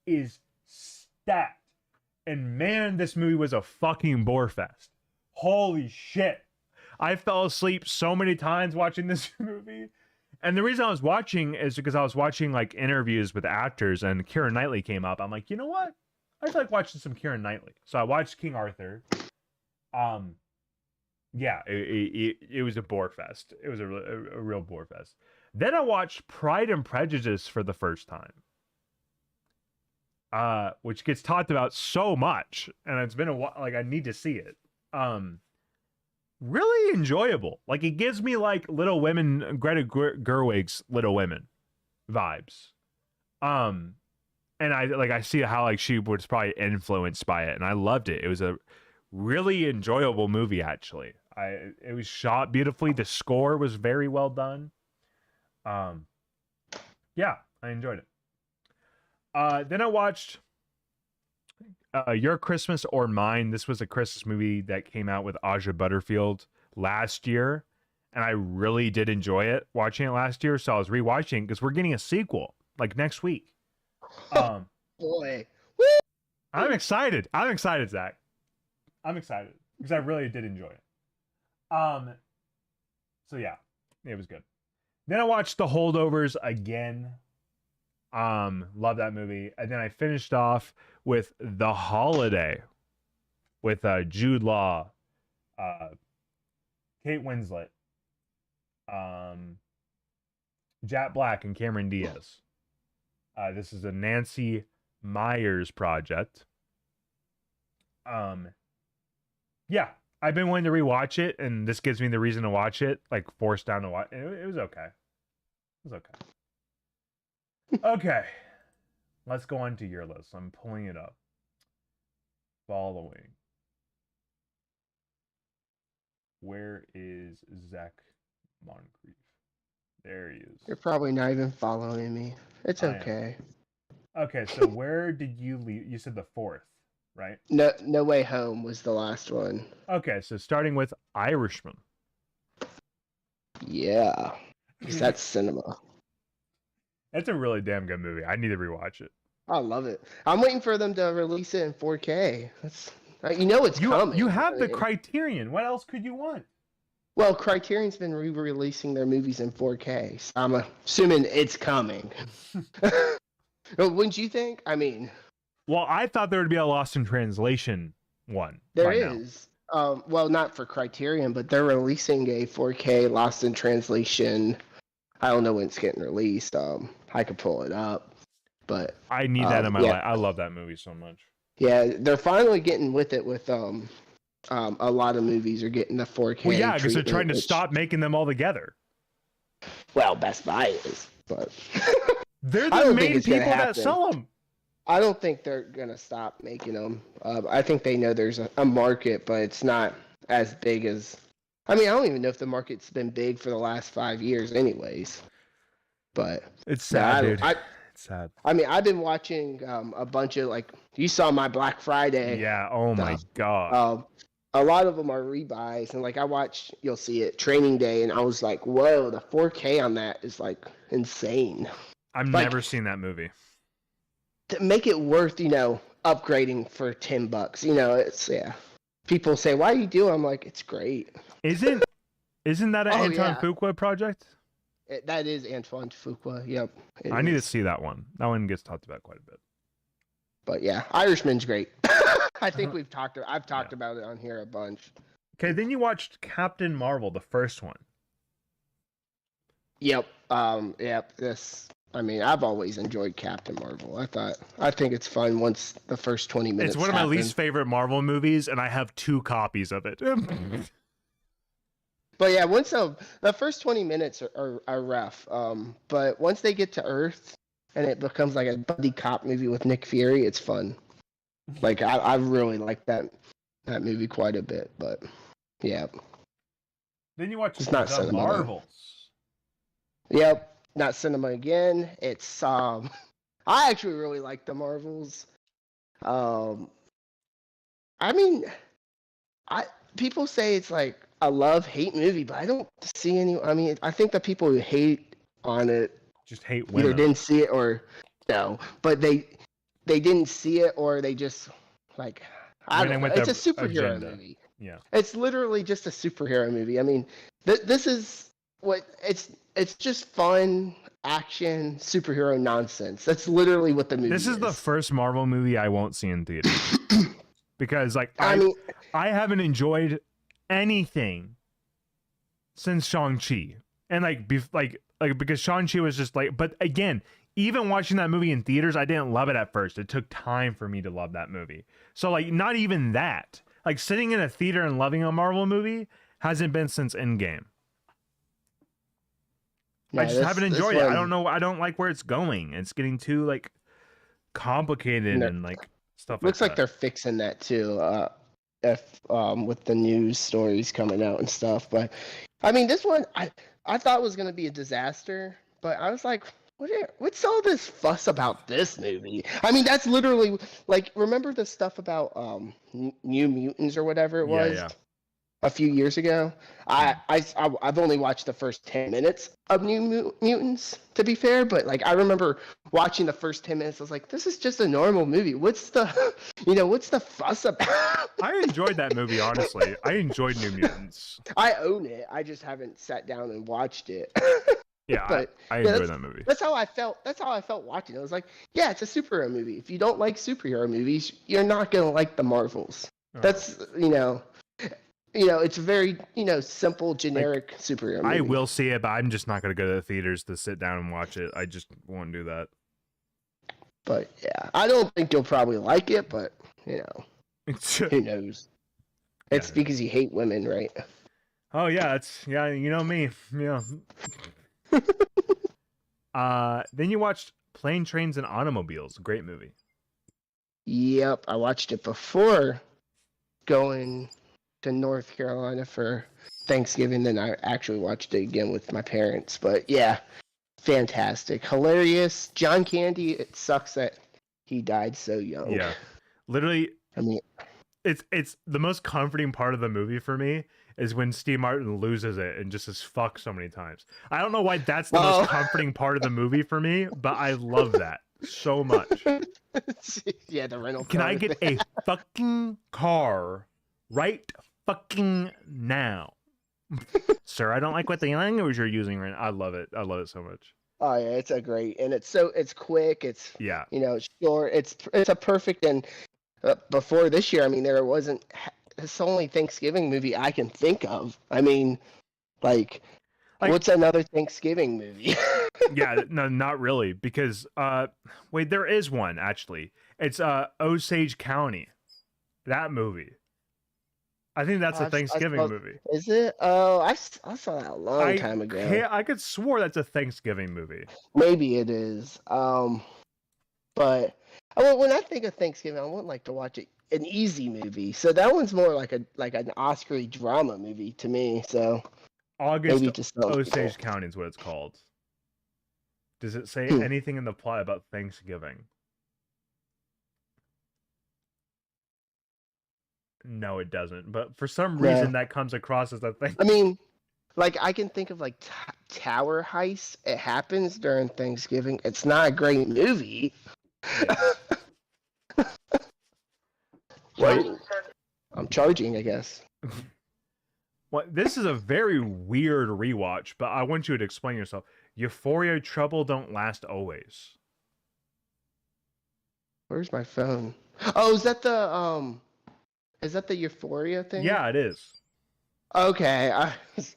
is stacked. And man, this movie was a fucking bore fest. Holy shit. I fell asleep so many times watching this movie. And the reason I was watching is because I was watching like interviews with actors, and Keira Knightley came up. I'm like, you know what? I feel like watching some Keira Knightley. So I watched King Arthur. Yeah, it was a bore fest. It was a real bore fest. Then I watched Pride and Prejudice for the first time. Which gets talked about so much, and it's been a while. Like, I need to see it. Really enjoyable. Like, it gives me like Little Women, Greta Gerwig's Little Women vibes. And I see how like she was probably influenced by it, and I loved it. It was a really enjoyable movie, actually. It was shot beautifully. The score was very well done. Yeah, I enjoyed it. Then I watched Your Christmas or Mine. This was a Christmas movie that came out with Aja Butterfield last year, and I really did enjoy it watching it last year. So I was rewatching because we're getting a sequel like next week. Boy, I'm excited. Zach. I'm excited because I really did enjoy it. So yeah, it was good. Then I watched The Holdovers again. Love that movie. And then I finished off with The Holiday with Jude Law, Kate Winslet, Jack Black, and Cameron Diaz. This is a Nancy Meyers project. Yeah, I've been wanting to rewatch it, and this gives me the reason to watch it, like forced down to watch. It was okay. It was okay. Okay, let's go on to your list. I'm pulling it up. Following. Where is Zack Moncrief? There he is. You're probably not even following me. It's okay. Okay, so where did you leave? You said the fourth, right? No Way Home was the last one. Okay, so starting with Irishman. Yeah, because that's cinema. That's a really damn good movie. I need to rewatch it. I love it. I'm waiting for them to release it in 4K. You know it's coming. You have the Criterion. What else could you want? Well, Criterion's been re-releasing their movies in 4K, so I'm assuming it's coming. Wouldn't you think? I mean, well, I thought there would be a Lost in Translation one. There is. Well, not for Criterion, but they're releasing a 4K Lost in Translation. I don't know when it's getting released. I could pull it up, but I need that in my life. I love that movie so much. Yeah, they're finally getting with it. With a lot of movies are getting the 4K. Well, yeah, because they're trying to stop making them all together. Well, Best Buy is, but they're the main people that sell them. I don't think they're gonna stop making them. I think they know there's a market, but it's not as big as. I mean, I don't even know if the market's been big for the last 5 years, anyways. But it's sad, dude. It's sad. I mean, I've been watching a bunch of you saw my Black Friday. Yeah. Oh my god. A lot of them are rebuys, and I watched. You'll see it Training Day, and I was like, whoa, the 4K on that is insane. I've never seen that movie. To make it worth, upgrading for $10. It's People say, why do you do it? I'm like, it's great. Isn't that an Antoine Fuqua project? That is Antoine Fuqua. Yep. I need to see that one. That one gets talked about quite a bit. But yeah, Irishman's great. I think I've talked about it on here a bunch. Okay, then you watched Captain Marvel, the first one. Yep. Yep. I've always enjoyed Captain Marvel. I think it's fun once the first 20 minutes. It's one of my least favorite Marvel movies, and I have 2 copies of it. But yeah, once the first 20 minutes are rough. But once they get to Earth and it becomes like a buddy cop movie with Nick Fury, it's fun. I really like that movie quite a bit. But yeah. Then you watch it's not The Marvels. Yep. Not cinema again. It's I actually really like The Marvels. People say it's a love-hate movie, but I don't see any. I mean, I think the people who hate on it just hate women. Either didn't see it or no, but they didn't see it or they just I don't know. It's a superhero movie. Yeah, it's literally just a superhero movie. I mean, this is what it's just fun action superhero nonsense. That's literally what the movie is. This is the first Marvel movie I won't see in theaters because I haven't enjoyed anything since Shang-Chi, and because Shang-Chi was just but again, even watching that movie in theaters, I didn't love it at first. It took time for me to love that movie. So not even that. Sitting in a theater and loving a Marvel movie hasn't been since Endgame. I just haven't enjoyed it. I don't know. I don't like where it's going. It's getting too complicated and stuff. Looks like they're fixing that too. With the news stories coming out and stuff. But I mean, this one I thought was gonna be a disaster, but I was like, what's all this fuss about this movie? I mean, that's literally remember the stuff about New Mutants or whatever it was. Yeah. A few years ago. I've only watched the first 10 minutes of New Mutants, to be fair, but I remember watching the first 10 minutes. I was like, this is just a normal movie. What's the fuss about? I enjoyed that movie, honestly. I enjoyed New Mutants. I own it. I just haven't sat down and watched it. Yeah, but I enjoyed that movie. That's how I felt. That's how I felt watching it. I was like, yeah, it's a superhero movie. If you don't like superhero movies, you're not gonna like the Marvels. That's it's a very, simple, generic superhero movie. I will see it, but I'm just not going to go to the theaters to sit down and watch it. I just won't do that. But, yeah, I don't think you'll probably like it, but, who knows? It's because you hate women, right? Oh, yeah, you know me. Yeah. Then you watched Plane, Trains, and Automobiles. Great movie. Yep, I watched it before going to North Carolina for Thanksgiving, then I actually watched it again with my parents. But yeah, fantastic, hilarious. John Candy. It sucks that he died so young. Yeah, literally. I mean, it's the most comforting part of the movie for me is when Steve Martin loses it and just says fuck so many times. I don't know why that's the most comforting part of the movie for me, but I love that. so much. Yeah, the rental Can car I get thing. a fucking car right fucking now? Sir, I don't like what the language you're using right now. I love it. I love it so much. Oh yeah, it's a great, and it's quick. It's Yeah. it's short. It's a perfect. And before this year, I mean, there wasn't. It's the only Thanksgiving movie I can think of. I mean, like Like, what's another Thanksgiving movie? yeah, no, not really. Because wait, there is one actually. It's Osage County. That movie. I think that's a Thanksgiving movie. Is it? Oh, I saw that a long time ago. I could swore that's a Thanksgiving movie. Maybe it is. But when I think of Thanksgiving, I wouldn't like to watch an easy movie. So that one's more like an Oscar drama movie to me. So August maybe just Osage County is what it's called. Does it say anything in the plot about Thanksgiving? No, it doesn't. But for some reason, that comes across as a thing. I mean, like I can think of like Tower Heist. It happens during Thanksgiving. It's not a great movie. Yeah. Wait, I'm charging, I guess. Well, this is a very weird rewatch, but I want you to explain yourself. Euphoria, Trouble Don't Last Always. Where's my phone? Oh, is that the Euphoria thing? Yeah, it is. Okay, I was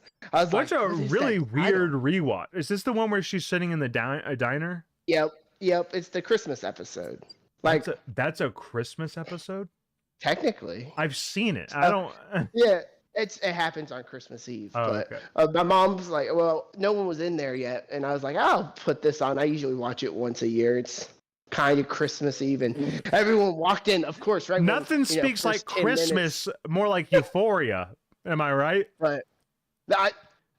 What's like, a really weird rewatch? Is this the one where she's sitting in the diner? Yep. It's the Christmas episode. Like that's a Christmas episode? Technically. I've seen it. I don't. Yeah, it happens on Christmas Eve. Oh, but okay. my mom's like, well, no one was in there yet, and I was like, I'll put this on. I usually watch it once a year. It's kind of Christmas Eve, and everyone walked in, of course, right? Nothing speaks like Christmas, more like Euphoria. Am I right? But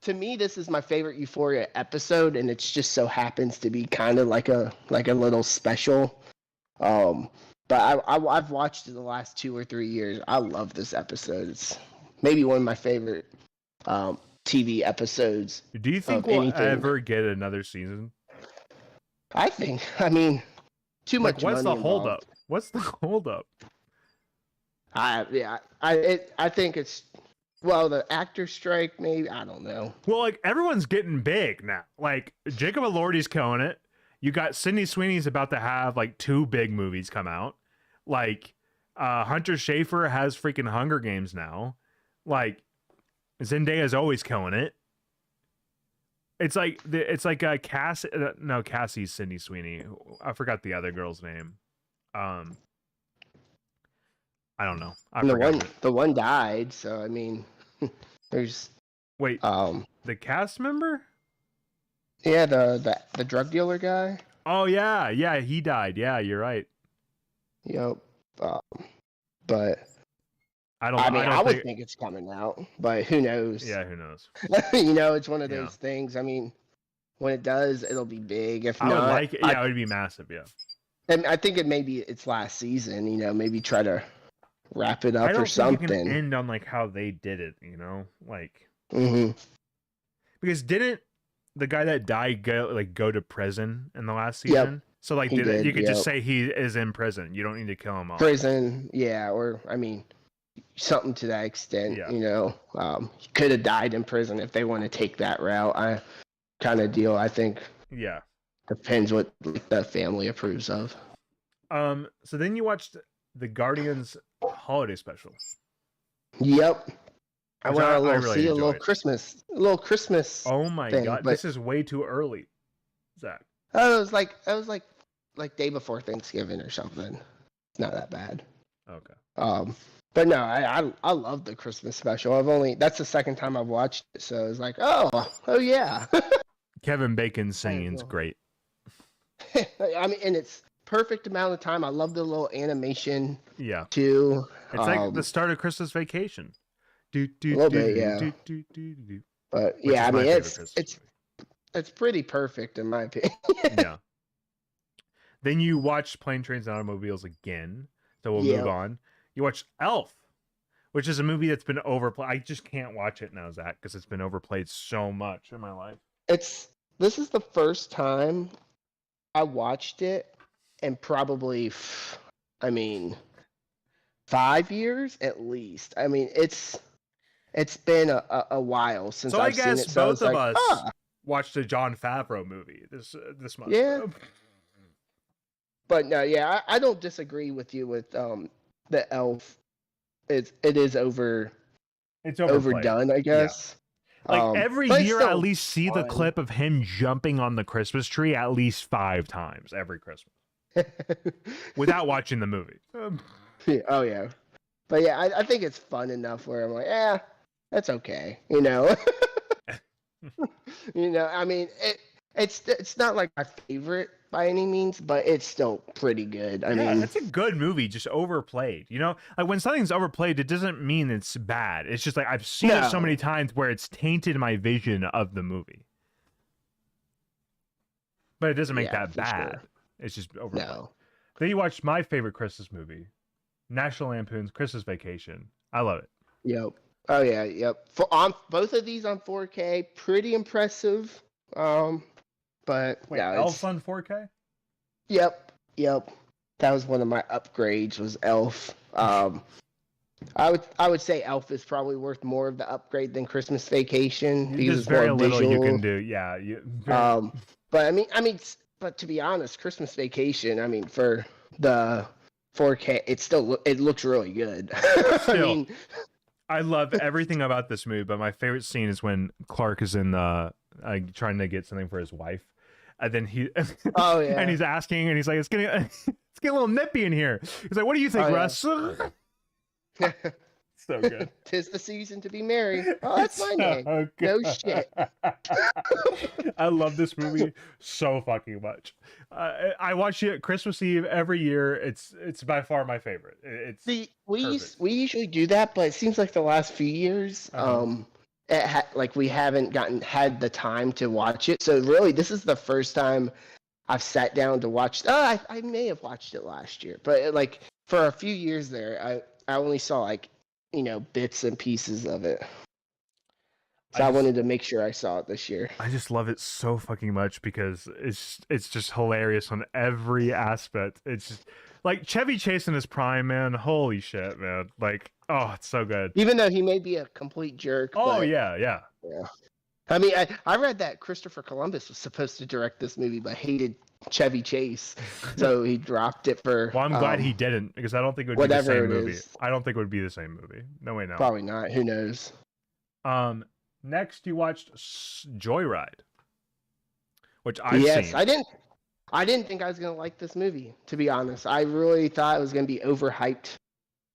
to me, this is my favorite Euphoria episode, and it just so happens to be kind of like a little special. But I've watched it the last 2 or 3 years. I love this episode. It's maybe one of my favorite TV episodes. Do you think we'll ever get another season? I mean, too much. What's money the holdup? What's the holdup? I think it's the actor strike. Maybe I don't know. Well, like everyone's getting big now. Like Jacob Elordi's killing it. You got Sydney Sweeney's about to have like 2 big movies come out. Like Hunter Schafer has freaking Hunger Games now. Like Zendaya's always killing it. It's like Cassie's Sydney Sweeney. I forgot the other girl's name. I don't know. The one died, so I mean, there's the cast member. Yeah, the drug dealer guy. Oh yeah, he died. Yeah, you're right. Yep. But I would think it's coming out, but who knows? Yeah, who knows? It's one of those things. I mean, when it does, it'll be big. If not, I would like it. Yeah, it would be massive. Yeah. And I think it may be its last season. Maybe try to wrap it up or something. I don't think you can end on like how they did it. Like. Mm-hmm. Because didn't the guy that died go to prison in the last season? Yep. So like, you could just say he is in prison. You don't need to kill him off. Prison, yeah, or I mean, something to that extent. Yeah. He could have died in prison if they want to take that route. I kind of deal. I think. Yeah. Depends what the family approves of. So then you watched the Guardians holiday special. Yep. I went a little Christmas. Oh my god, this is way too early, Zach. Oh, it was like day before Thanksgiving or something. It's not that bad. Okay. But no, I love the Christmas special. That's the second time I've watched it, so it's like, oh yeah. Kevin Bacon's singing's great. I mean, and it's perfect amount of time. I love the little animation. Yeah. Too. It's like the start of Christmas Vacation. A little bit, yeah. But yeah, I mean, it's pretty perfect in my opinion. Yeah. Then you watch Plane, Trains, and Automobiles again. So we'll move on. You watch Elf, which is a movie that's been overplayed. I just can't watch it now, Zach, because it's been overplayed so much in my life. This is the first time I watched it in probably, I mean, 5 years at least. I mean, it's been a while since So I I've seen guess it. So I both was of like, us watched a Jon Favreau movie this month. yeah. But no, yeah, I don't disagree with you with the Elf. It is It's overplayed. overdone, I guess. Like every But it's year, I at still least see the fun. clip of him jumping on the Christmas tree at least 5 times every Christmas without watching the movie. Yeah, oh yeah, but yeah, I think it's fun enough where I'm like, yeah, that's okay, you know. You know, I mean, it's not like my favorite by any means, but it's still pretty good. I Yeah, mean, it's a good movie, just overplayed. You know, like when something's overplayed, it doesn't mean it's bad. It's just like I've seen it so no, many times where it's tainted my vision of the movie. But it doesn't make yeah, that for bad. sure. It's just overplayed. No. Then you watched my favorite Christmas movie, National Lampoon's Christmas Vacation. I love it. Yep. Oh yeah. Yep. For on both of these on 4K, pretty impressive. But Wait, yeah, Elf's it's on 4K? yep. That was one of my upgrades was Elf. I would say Elf is probably worth more of the upgrade than Christmas Vacation because There's it's more very little you visual. can do. Yeah. But but to be honest, Christmas Vacation. I mean, for the 4K, it looks really good. I mean, I love everything about this movie, but my favorite scene is when Clark is in trying to get something for his wife, and then oh yeah, and he's asking, and he's like, it's getting a little nippy in here. He's like, what do you think, Russ? Yeah. So good. 'Tis the season to be merry. Oh, that's my name. No shit. I love this movie so fucking much. I watch it Christmas Eve every year. It's by far my favorite. We usually do that, but it seems like the last few years, like we haven't had the time to watch it. So really, this is the first time I've sat down to watch. Oh, I may have watched it last year, but like for a few years there, I only saw like bits and pieces of it. So I wanted to make sure I saw it this year. I just love it so fucking much because it's just hilarious on every aspect. It's just like Chevy Chase in his prime, man. Holy shit, man! Like, oh, it's so good. Even though he may be a complete jerk. Oh but, yeah. I mean, I read that Christopher Columbus was supposed to direct this movie, but hated Chevy Chase, so he dropped it for. Well, I'm glad he didn't because I don't think it would be the same movie. I don't think it would be the same movie. No way, no. Probably not. Who knows? Next, you watched Joyride, which I've seen. I didn't think I was gonna like this movie. To be honest, I really thought it was gonna be overhyped,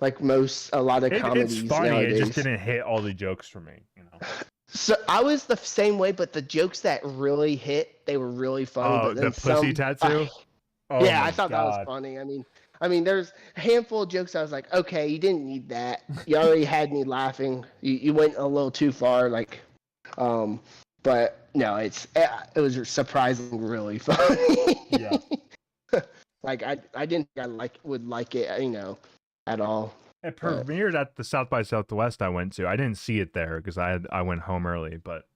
like a lot of comedies. It's funny. Nowadays. It just didn't hit all the jokes for me. So I was the same way, but the jokes that really hit, they were really funny. Oh, but then the pussy tattoo. Yeah, I thought that was funny. I mean, there's a handful of jokes I was like, okay, you didn't need that. You already had me laughing. You went a little too far, like, but no, it was surprisingly really funny. Yeah. Like I didn't think I would like it, at all. It premiered at the South by Southwest I went to. I didn't see it there because I went home early, but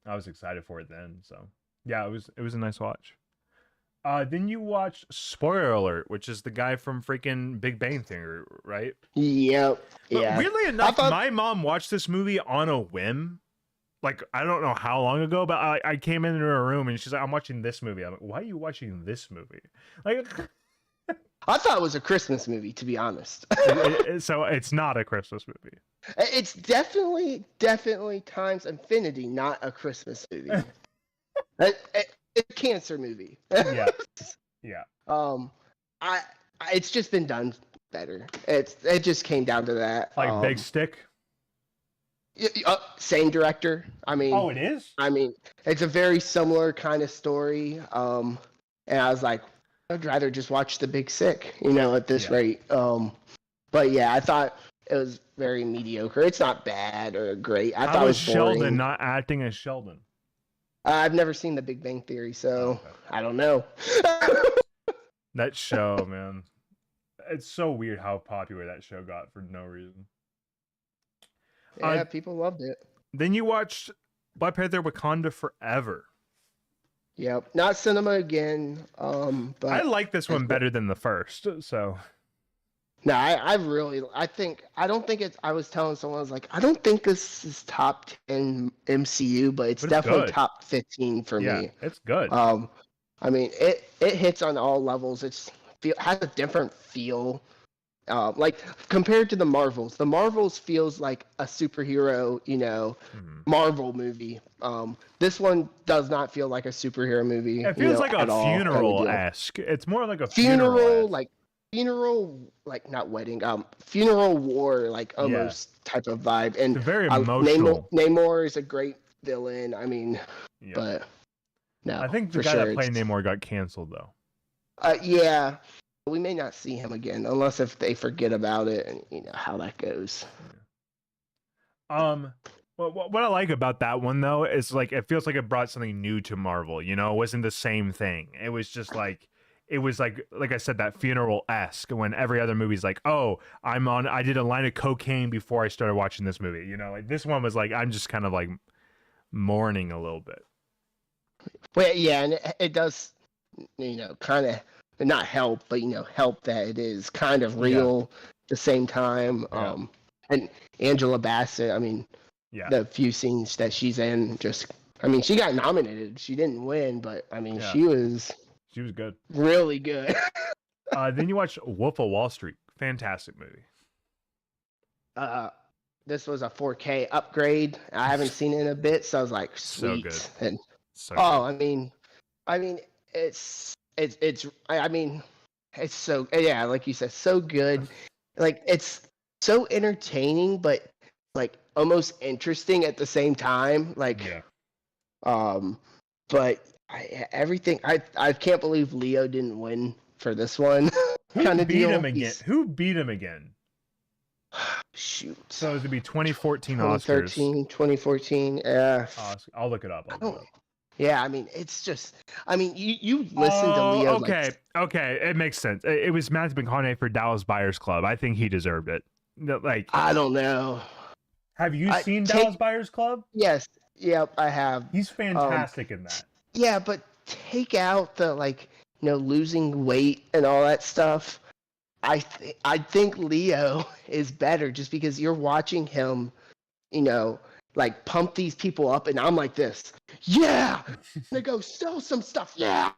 I was excited for it then. So yeah, it was a nice watch. Then you watched Spoiler Alert, which is the guy from freaking Big Bang Theory, right? Yep. Yeah. But weirdly enough, my mom watched this movie on a whim. Like, I don't know how long ago, but I came into her room and she's like, I'm watching this movie. I'm like, why are you watching this movie? Like, I thought it was a Christmas movie, to be honest. So it's not a Christmas movie. It's definitely times infinity, not a Christmas movie. It's a cancer movie. Yeah. It's just been done better. It just came down to that. Like Big Stick. Same director. Oh, it is. It's a very similar kind of story. And I was like, I'd rather just watch The Big Sick, at this rate. But yeah, I thought it was very mediocre. It's not bad or great. I thought it was boring. Sheldon not acting as Sheldon? I've never seen The Big Bang Theory, so I don't know. That show, man. It's so weird how popular that show got for no reason. Yeah, people loved it. Then you watched Black Panther Wakanda Forever. Yep. Not cinema again. I But like this one better than the first. So no, I don't think it's. I was telling someone, I was like, I don't think this is top 10 MCU, but it's But it's definitely good. top 15 for yeah, me. it's good. I mean, it hits on all levels. Has a different feel. Like compared to the Marvels feels like a superhero, Marvel movie. This one does not feel like a superhero movie, It feels like a at all. Kind of deal. funeral-esque. It's more like a funeral, like not wedding, funeral war, like Yeah. almost type of vibe. And It's very emotional. Namor is a great villain. I mean, Yeah. but no, I think the for guy sure that played it's- Namor got canceled though. Yeah, we may not see him again unless if they forget about it, and you know how that goes. What I like about that one though is like it feels like it brought something new to Marvel. You know, it wasn't the same thing. It was just like like I said, that funeral-esque when every other movie's like, oh, I did a line of cocaine before I started watching this movie. You know, like this one was like I'm just kind of like mourning a little bit. Well, yeah, and it does, kind of not help, but help that it is kind of real at the same time. Yeah. And Angela Bassett, I mean, Yeah. the few scenes that she's in, she got nominated. She didn't win, but I mean, Yeah. she was good. really good. Then you watch Wolf of Wall Street. Fantastic movie. This was a 4K upgrade. I haven't seen it in a bit, so I was like, So sweet. good. And So I mean, it's so, yeah, like you said, so good. Like it's so entertaining, but like almost interesting at the same time. Like, yeah. But I can't believe Leo didn't win for this one. Who kind of beat deal. him again? Who beat him again? Shoot. So it would be 2014 2013, Oscars. 2014. Yeah. I'll look it up. Yeah, I mean, it's just. I mean, you listen to Leo. Okay, okay, it makes sense. It was Matthew McConaughey for Dallas Buyers Club. I think he deserved it. Like, I don't know. have you seen Dallas Buyers Club? Yes. Yep, I have. He's fantastic in that. Yeah, but take out the losing weight and all that stuff. I think Leo is better just because you're watching him, like pump these people up, and I'm like this. Yeah, they go sell some stuff. Yeah,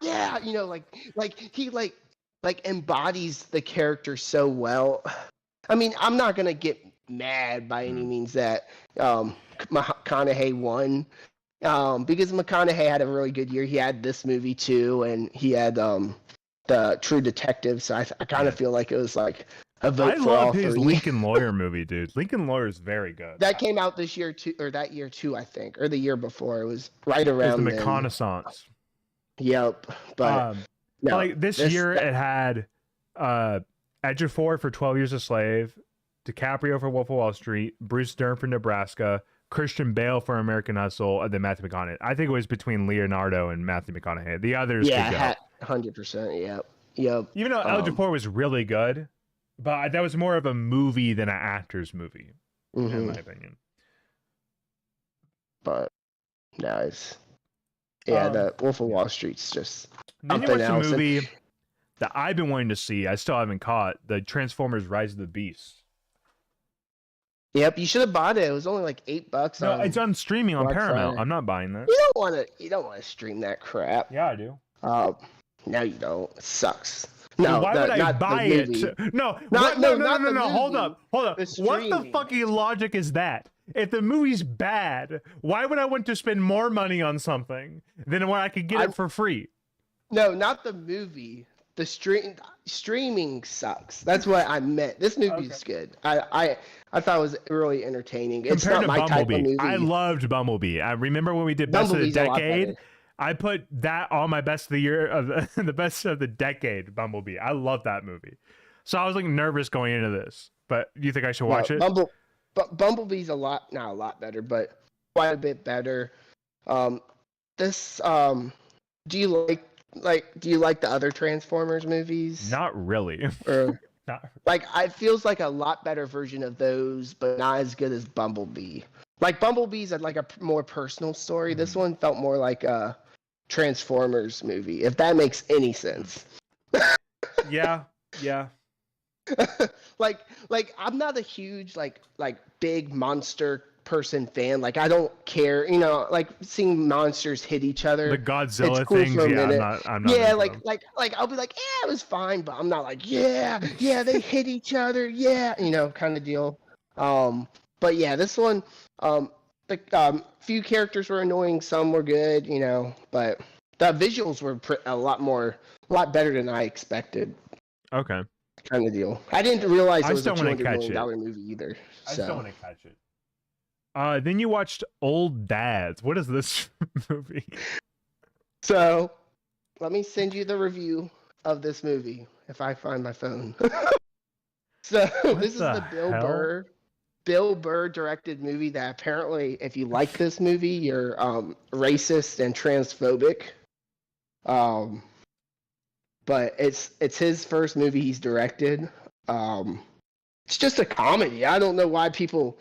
like he embodies the character so well. I mean, I'm not gonna get mad by any means that McConaughey won, because McConaughey had a really good year. He had this movie too, and he had the True Detective. So I kind of feel like it was like a vote for all three. I love his Lincoln Lawyer movie, dude. Lincoln Lawyer is very good. That came out this year too, or that year too, I think, or the year before. It was right around the then. Reconnaissance. Yep, but no, like this year it had Ejiofor for 12 Years a Slave, DiCaprio for Wolf of Wall Street, Bruce Dern for Nebraska, Christian Bale for American Hustle, and then Matthew McConaughey. I think it was between Leonardo and Matthew McConaughey. The others, yeah, 100%. Yep. Even though Ejiofor was really good, but that was more of a movie than an actor's movie, in my opinion. But no, the Wolf of Wall Street's just. Then you watch a movie that I've been wanting to see. I still haven't caught the Transformers: Rise of the Beasts. Yep, you should have bought it. It was only like $8. No, it's on streaming on Paramount. Friday. I'm not buying that. You don't want to stream that crap. Yeah, I do. No, you don't. It sucks. No, why would I buy it? No, no. Hold up. What the fucking logic is that? If the movie's bad, why would I want to spend more money on something than when I could get it for free? No, not the movie. The streaming sucks. That's what I meant. This movie's good. I thought it was really entertaining. It's not my type of movie. I loved Bumblebee. I remember when we did Best of the Decade. I put that on my best of the year of the best of the decade. Bumblebee. I love that movie. So I was like nervous going into this. But do you think I should watch it? Bumblebee's not a lot better, but quite a bit better. Do you like the other Transformers movies? Not really. It feels like a lot better version of those, but not as good as Bumblebee. Like Bumblebee's had like a more personal story. This one felt more like Transformers movie, if that makes any sense. Yeah. like I'm not a huge like big monster person fan. Like I don't care, like seeing monsters hit each other. The Godzilla it's cool things, for a minute. I'm not Yeah, into like them. I'll be like, yeah, it was fine, but I'm not like, yeah, they hit each other, yeah, kind of deal. But yeah, this one, the few characters were annoying, some were good, but the visuals were a lot better than I expected. Okay. Kind of deal. I didn't realize it was a $200 $200 million movie either. I just don't want to catch it. Then you watched Old Dads. What is this movie? So, let me send you the review of this movie if I find my phone. So, this is the Bill Burr directed movie that apparently, if you like this movie, you're racist and transphobic. But it's his first movie he's directed. It's just a comedy. I don't know why people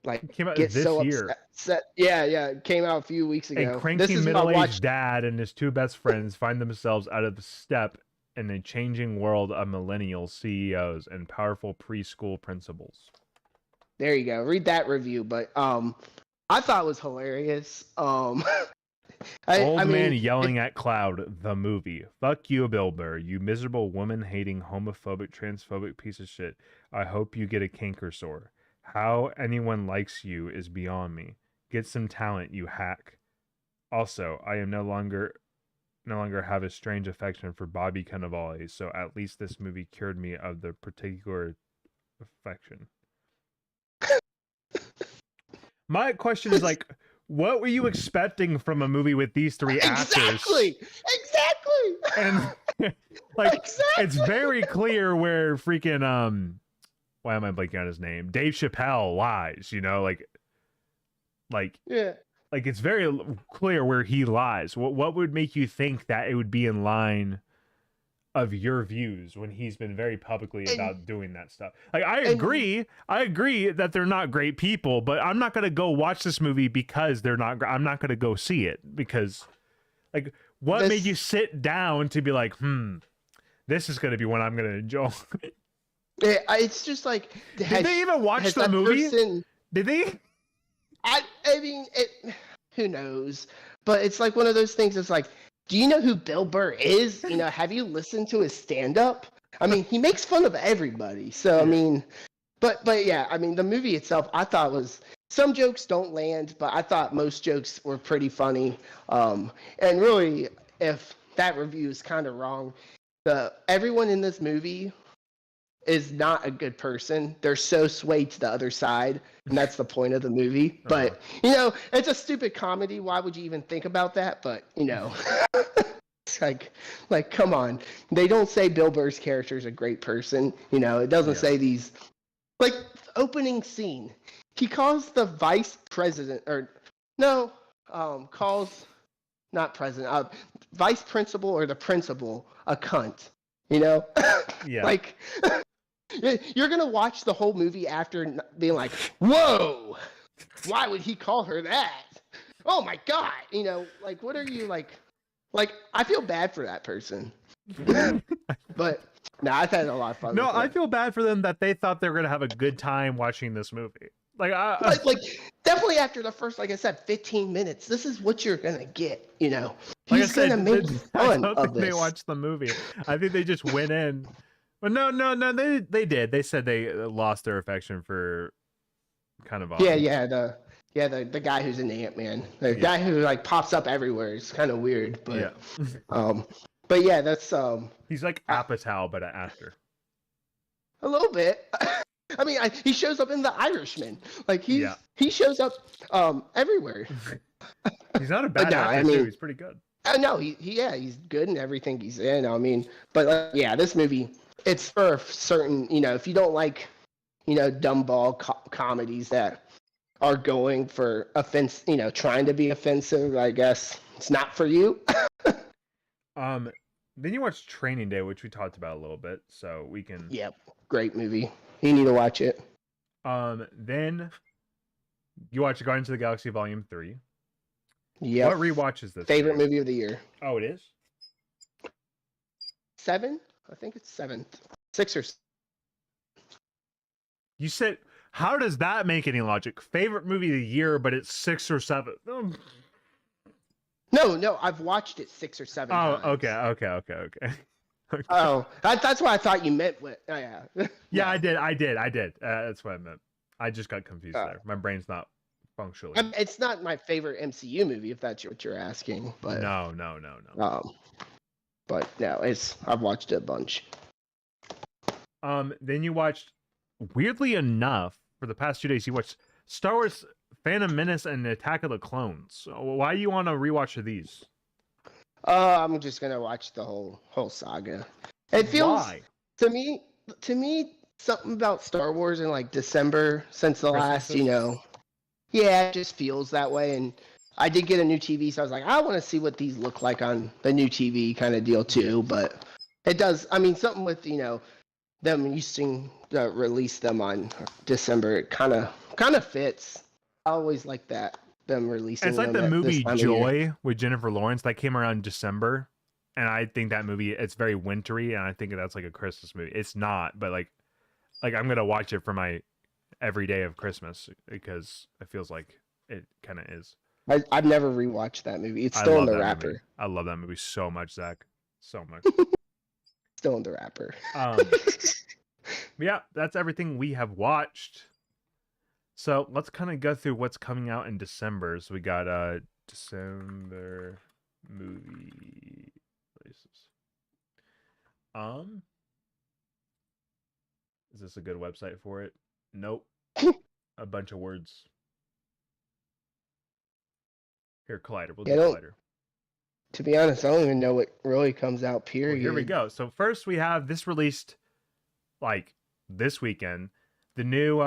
get so upset. Yeah, it came out a few weeks ago. A cranky middle-aged dad and his two best friends find themselves out of step in a changing world of millennial CEOs and powerful preschool principals. There you go. Read that review. But I thought it was hilarious. Old man yelling at cloud, the movie. Fuck you, Bill Burr, you miserable woman-hating, homophobic, transphobic piece of shit. I hope you get a canker sore. How anyone likes you is beyond me. Get some talent, you hack. Also, I am no longer have a strange affection for Bobby Cannavale, so at least this movie cured me of the particular affection. My question is what were you expecting from a movie with these three actors? Exactly. And it's very clear where freaking why am I blanking on his name? Dave Chappelle lies, yeah. It's very clear where he lies. What would make you think that it would be in line of your views when he's been very publicly about doing that stuff? I agree that they're not great people, but I'm not going to go watch this movie because they're not I'm not going to go see it because what made you sit down to be like, this is going to be one I'm going to enjoy? Yeah, it's just did they even watch the movie? Did they? I mean, who knows? But it's one of those things. It's do you know who Bill Burr is? Have you listened to his stand-up? I mean, he makes fun of everybody. So I mean, but yeah, I mean, the movie itself, I thought some jokes don't land, but I thought most jokes were pretty funny. And really, if that review is kind of wrong, everyone in this movie is not a good person. They're so swayed to the other side, and that's the point of the movie. But it's a stupid comedy. Why would you even think about that? But it's come on. They don't say Bill Burr's character is a great person. It doesn't say these. Opening scene, he calls the vice president calls not president, vice principal or the principal a cunt. Yeah. You're going to watch the whole movie after being like, whoa, why would he call her that? Oh my God. What are you I feel bad for that person. But no, I've had a lot of fun. No, I feel bad for them that they thought they were going to have a good time watching this movie. Definitely after the first, like I said, 15 minutes, this is what you're going to get, He's going to make fun I don't of think they watched the movie. I think they just went in. But no, they did. They said they lost their affection for kind of awesome. The guy who's in Ant-Man. The guy who pops up everywhere. It's kind of weird, but but yeah, that's he's like Apatow, but an actor. A little bit. I mean, he shows up in The Irishman. He shows up everywhere. He's not a bad actor too. He's pretty good. No, he's good in everything he's in. I mean, but this movie, it's for certain, if you don't like, dumb ball comedies that are going for offense, trying to be offensive, I guess it's not for you. Then you watch Training Day, which we talked about a little bit, so we can. Yep, great movie. You need to watch it. Then you watch Guardians of the Galaxy Volume 3. Yep. What rewatch is this? Favorite movie of the year. Oh, it is? 7? I think it's 7th. 6 or You said, how does that make any logic? Favorite movie of the year, but it's 6 or 7. No, I've watched it 6 or 7 times. Okay. Oh, that's what I thought you meant. Oh, yeah. Yeah, I did. That's what I meant. I just got confused there. My brain's not functioning. It's not my favorite MCU movie, if that's what you're asking. But No. But no, I've watched it a bunch. Then you watched, weirdly enough, for the past 2 days, you watched Star Wars Phantom Menace and Attack of the Clones. Why do you want to rewatch of these? I'm just gonna watch the whole saga. It feels to me something about Star Wars in like December since the last, yeah, it just feels that way. And I did get a new TV, so I was like, I want to see what these look like on the new TV kind of deal too. But it does. I mean, something with them using to release them on December, it kind of fits. I always like that. Them releasing. It's like the movie Joy with Jennifer Lawrence that came around in December, and I think that movie, it's very wintry, and I think that's like a Christmas movie. It's not, but like I'm gonna watch it for my every day of Christmas because it feels like it kind of is. I've never rewatched that movie. It's still in the wrapper. Movie. I love that movie so much, Zach. So much. Still in the wrapper. Yeah, that's everything we have watched. So let's kind of go through what's coming out in December. So we got December movie places. Is this a good website for it? Nope. A bunch of words. Here, Collider. We'll do Collider. To be honest, I don't even know what really comes out, period. Well, here we go. So first we have this released like this weekend. The new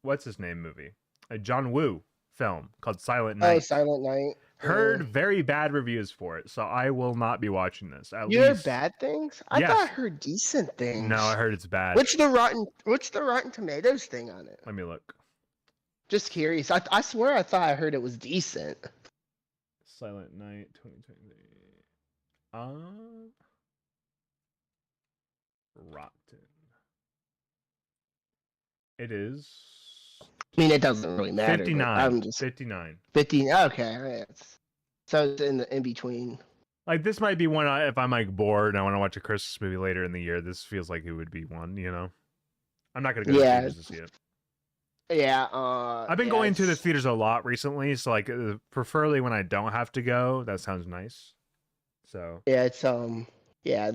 what's his name movie? A John Woo film called Silent Night. Oh, Silent Night. Heard very bad reviews for it, so I will not be watching this. You heard bad things? I thought I heard decent things. No, I heard it's bad. What's the Rotten Tomatoes thing on it? Let me look. Just curious. I swear I thought I heard it was decent. Silent Night 2020. Rotten. It is. I mean, it doesn't really matter. 59. I'm just 59. 50. Okay, so it's in between. Like this might be one if I'm like bored and I want to watch a Christmas movie later in the year. This feels like it would be one. I'm not gonna go to the theaters to see it. Yeah. I've been going to the theaters a lot recently, so like preferably when I don't have to go. That sounds nice. So yeah, it's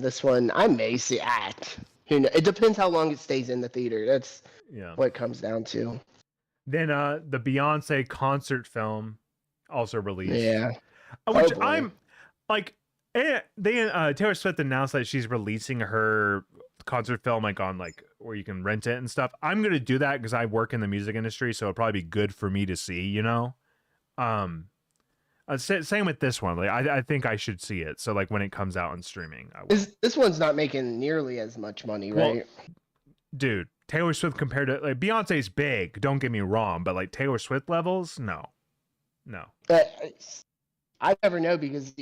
this one I may see at. It depends how long it stays in the theater. That's what it comes down to. Then the Beyonce concert film also released. Yeah. Which I'm like, Taylor Swift announced that she's releasing her concert film like on like where you can rent it and stuff. I'm gonna do that because I work in the music industry, so it'll probably be good for me to see. Same with this one. Like I think I should see it. So like when it comes out on streaming, I will. This one's not making nearly as much money, right? Well, dude, Taylor Swift compared to like Beyonce's big. Don't get me wrong, but like Taylor Swift levels, no. I never know because,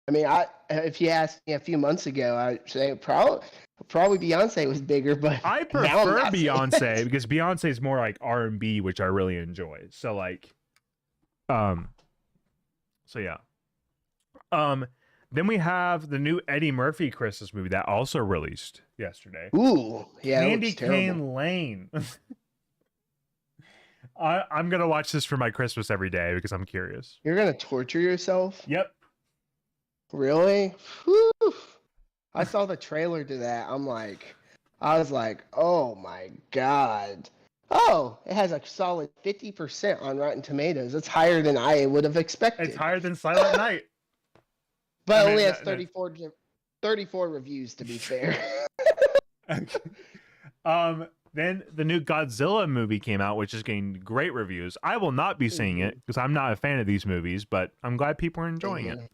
I mean, if you asked me a few months ago, I'd say probably Beyonce was bigger, but I prefer Beyonce because Beyonce is more like R&B, which I really enjoy. So like, so yeah. Then we have the new Eddie Murphy Christmas movie that also released yesterday. Ooh, yeah, Candy Cane Lane. I'm gonna watch this for my Christmas every day because I'm curious. You're gonna torture yourself? Yep. Really? Whew. I saw the trailer to that. I was like, oh my god. Oh, it has a solid 50% on Rotten Tomatoes. It's higher than I would have expected. It's higher than Silent Night. But only has 34 reviews, to be fair. Then the new Godzilla movie came out, which is getting great reviews. I will not be seeing it because I'm not a fan of these movies, but I'm glad people are enjoying it.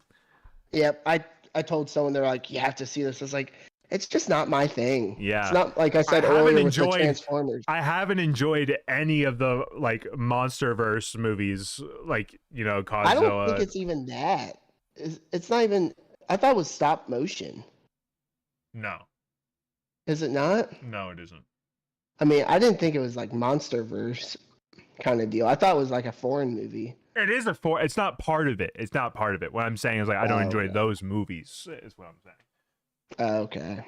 Yep, I told someone, they're like, you have to see this. I was like, It's just not my thing. Yeah. It's not like I I said haven't earlier with the enjoyed Transformers. I haven't enjoyed any of the like MonsterVerse movies, like, you know, I don't think Godzilla. it's even that. It's not even. I thought it was stop motion. No. Is it not? No, it isn't. I mean, I didn't think it was like MonsterVerse kind of deal. I thought it was like a foreign movie. It is it's not part of it. It's not part of it. What I'm saying is like I don't Oh, enjoy okay. those movies, is what I'm saying. Okay.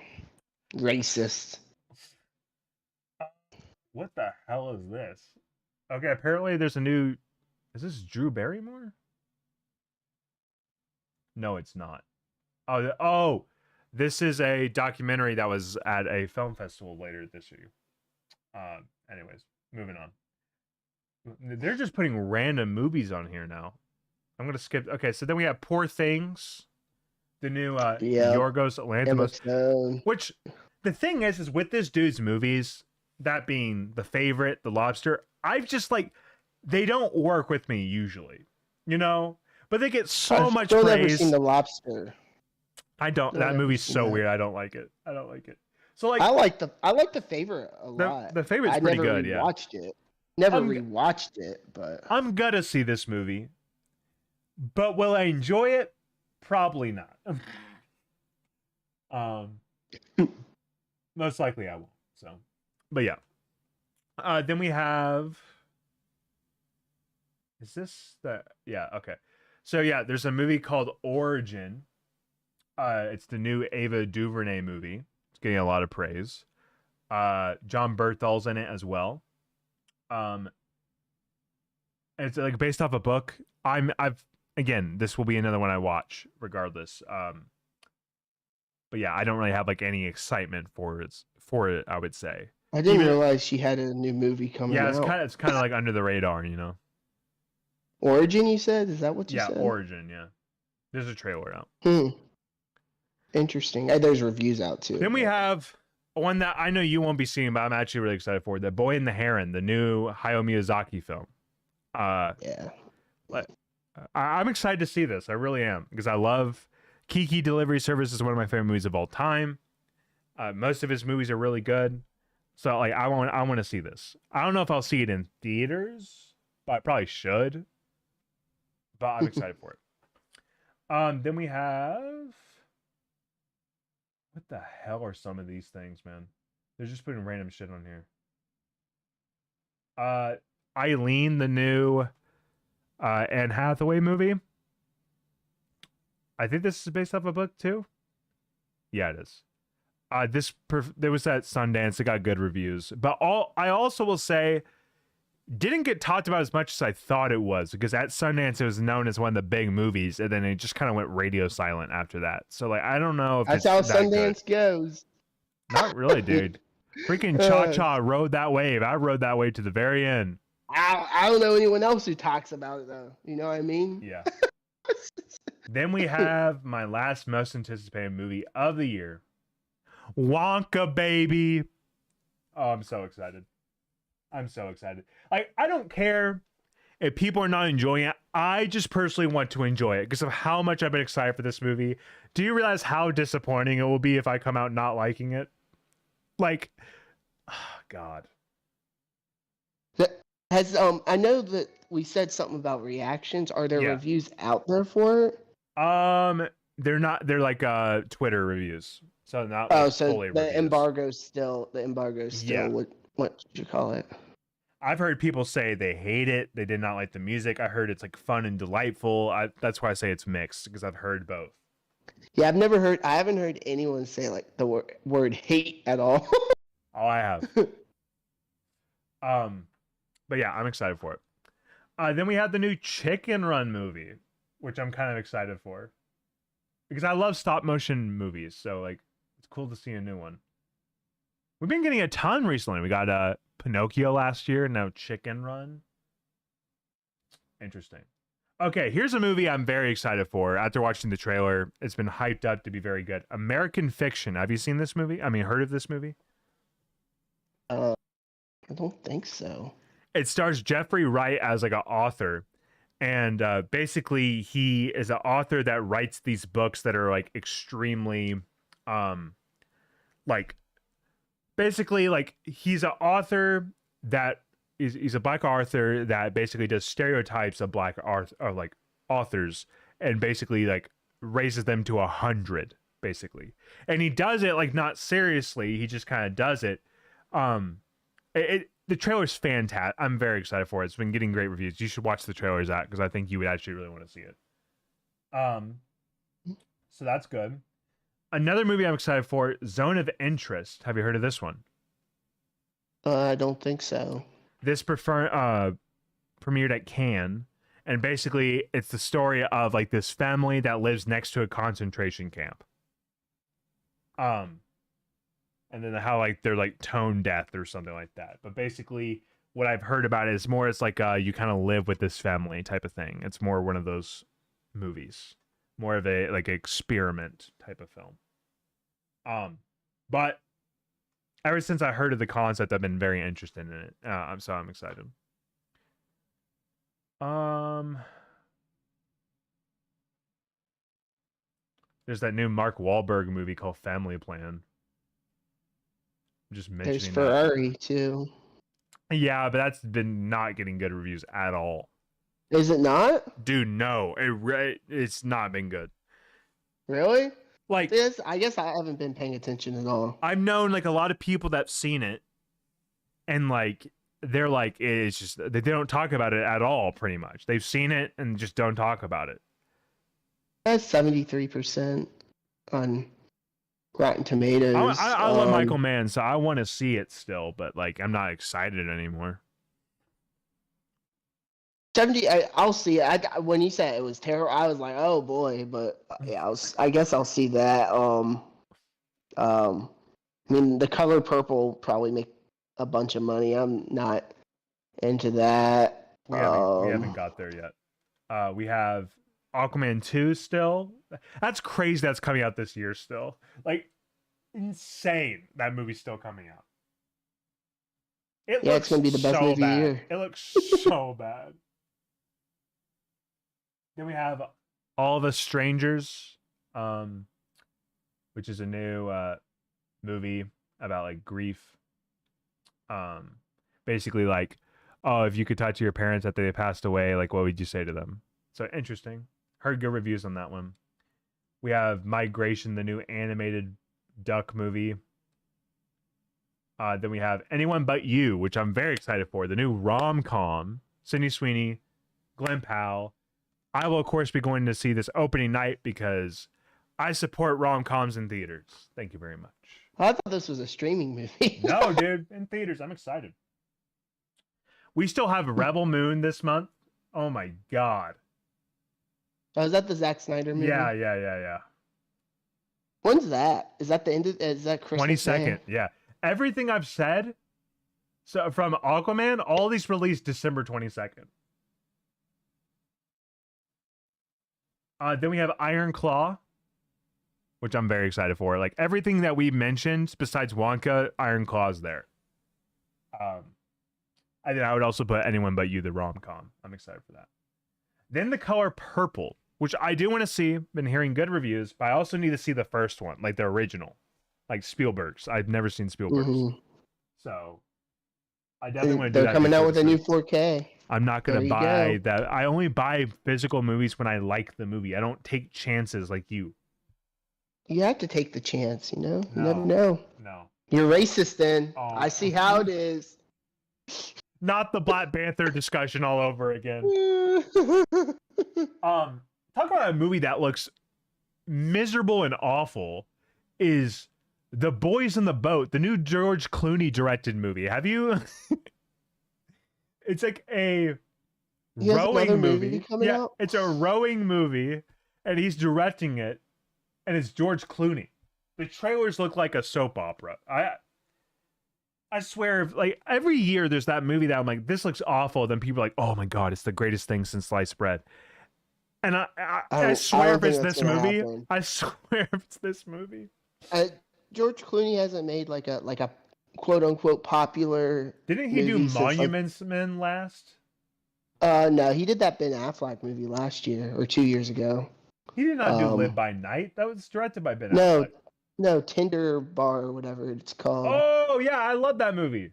Racist. What the hell is this? Okay, apparently there's a new. Is this Drew Barrymore? No, it's not. Oh, this is a documentary that was at a film festival later this year. Anyways, moving on. They're just putting random movies on here now. I'm gonna skip. Okay, so then we have Poor Things, the new Yorgos Lanthimos. Which the thing is with this dude's movies, that being The Favorite, The Lobster, I've just like they don't work with me usually, you know. But they get so much praise. I've never seen The Lobster. I don't. That movie's so weird. I don't like it. I don't like it. So like, I like the Favorite a lot. The Favorite's pretty good. Yeah. Watched it. Never rewatched it, but I'm gonna see this movie. But will I enjoy it? Probably not. Most likely I won't. So, but yeah. Then we have. Is this the? Yeah. Okay. So yeah, there's a movie called Origin. It's the new Ava DuVernay movie. It's getting a lot of praise. John Berthal's in it as well. It's like based off a book. Again, this will be another one I watch regardless. But yeah, I don't really have like any excitement for it. I would say. I didn't realize she had a new movie coming out. Yeah, it's kind of like under the radar, you know. Origin, you said? Is that what you said? Yeah, Origin. Yeah, there's a trailer out. Interesting. There's reviews out too. Then we have one that I know you won't be seeing, but I'm actually really excited for. The Boy and the Heron, the new Hayao Miyazaki film. Yeah. I'm excited to see this. I really am, because I love Kiki Delivery Service is one of my favorite movies of all time. Most of his movies are really good. So like I want to see this. I don't know if I'll see it in theaters, but I probably should. But I'm excited for it. Then we have, what the hell are some of these things, man? They're just putting random shit on here. Eileen, the new Anne Hathaway movie. I think this is based off a book too. Yeah, it is. There was at Sundance. It got good reviews, but I also will say, didn't get talked about as much as I thought it was, because at Sundance it was known as one of the big movies, and then it just kind of went radio silent after that. So like, I don't know if that's how Sundance goes. Not really, dude. Freaking Cha Cha rode that wave. I rode that wave to the very end. I don't know anyone else who talks about it though. You know what I mean? Yeah. Then we have my last most anticipated movie of the year, Wonka, baby. Oh, I'm so excited. I'm so excited. I don't care if people are not enjoying it. I just personally want to enjoy it because of how much I've been excited for this movie. Do you realize how disappointing it will be if I come out not liking it? Like, oh, God. I know that we said something about reactions. Are there reviews out there for it? They're not. They're like Twitter reviews. So not. Like, so fully the reviews. embargo's still. Yeah. What should you call it? I've heard people say they hate it. They did not like the music. I heard it's like fun and delightful. That's why I say it's mixed, because I've heard both. Yeah, I haven't heard anyone say like the word hate at all. Oh, I have. But yeah, I'm excited for it. Then we have the new Chicken Run movie, which I'm kind of excited for, because I love stop motion movies. So like, it's cool to see a new one. We've been getting a ton recently. We got Pinocchio last year, and now Chicken Run. Interesting. Okay, here's a movie I'm very excited for. After watching the trailer, it's been hyped up to be very good. American Fiction. Have you seen this movie? I mean, heard of this movie? I don't think so. It stars Jeffrey Wright as like an author, and basically he is an author that writes these books that are like extremely like basically like he's an author that he's a black author that basically does stereotypes of black art or like authors and basically like raises them to 100 basically, and he does it like not seriously, he just kind of does it. The trailer's fantastic. I'm very excited for it. It's been getting great reviews. You should watch the trailer, Zack, because I think you would actually really want to see it. So that's good. Another movie I'm excited for, Zone of Interest. Have you heard of this one? I don't think so. This premiered at Cannes, and basically it's the story of like this family that lives next to a concentration camp. And then how like they're like tone deaf or something like that. But basically what I've heard about it is more it's like you kind of live with this family type of thing. It's more one of those movies. More of a like experiment type of film. But ever since I heard of the concept, I've been very interested in it. I'm excited. There's that new Mark Wahlberg movie called Family Plan. I'm just mentioning There's Ferrari too. Yeah, but that's been not getting good reviews at all. Is it not? Dude, no. It's not been good. Really? Like this, I guess I haven't been paying attention at all. I've known like a lot of people that've seen it, and like they're like it's just they don't talk about it at all. Pretty much, they've seen it and just don't talk about it. That's 73% on Rotten Tomatoes. I love Michael Mann, so I want to see it still, but like I'm not excited anymore. 70. I'll see it. When you said it was terrible, I was like, oh boy. But yeah, I guess I'll see that. I mean, The Color Purple probably make a bunch of money. I'm not into that. We haven't got there yet. We have Aquaman 2 still. That's crazy. That's coming out this year still. Like insane. That movie's still coming out. It's gonna be the best movie of the year. It looks so bad. Then we have All the Strangers, which is a new movie about like grief. Basically like, oh, if you could talk to your parents after they passed away, like what would you say to them? So interesting. Heard good reviews on that one. We have Migration, the new animated duck movie. Then we have Anyone But You, which I'm very excited for. The new rom-com. Sydney Sweeney, Glenn Powell. I will, of course, be going to see this opening night because I support rom-coms in theaters. Thank you very much. I thought this was a streaming movie. No, dude. In theaters. I'm excited. We still have Rebel Moon this month. Oh, my God. Oh, is that the Zack Snyder movie? Yeah. When's that? Is that the end of, is that Christmas 22nd, Day? yeah. Everything I've said, so from Aquaman, all these released December 22nd. Then we have Iron Claw, which I'm very excited for. Like everything that we mentioned besides Wonka, Iron Claw's there. And then I would also put Anyone But You, the rom-com. I'm excited for that. Then The Color Purple, which I do want to see. Been hearing good reviews, but I also need to see the first one, like the original, like Spielberg's. I've never seen Spielberg's, so I definitely want to do that. They're coming out with a new 4K. I'm not going to buy that. I only buy physical movies when I like the movie. I don't take chances like you. You have to take the chance, you know? You never know. No. You're racist then. Oh. I see how it is. Not the Black Panther discussion all over again. Talk about a movie that looks miserable and awful is The Boys in the Boat, the new George Clooney directed movie. Have you... It's like a rowing movie. Out? It's a rowing movie, and he's directing it, and it's George Clooney. The trailers look like a soap opera. I swear, like every year there's that movie that I'm like, this looks awful. Then people are like, oh my God, it's the greatest thing since sliced bread. And I swear if it's this movie, I swear if it's this movie. George Clooney hasn't made like a quote unquote popular. Didn't he do Monuments Men last? No, he did that Ben Affleck movie last year or 2 years ago. He did not do Live by Night. That was directed by Ben Affleck. No, Tinder Bar or whatever it's called. Oh yeah, I love that movie.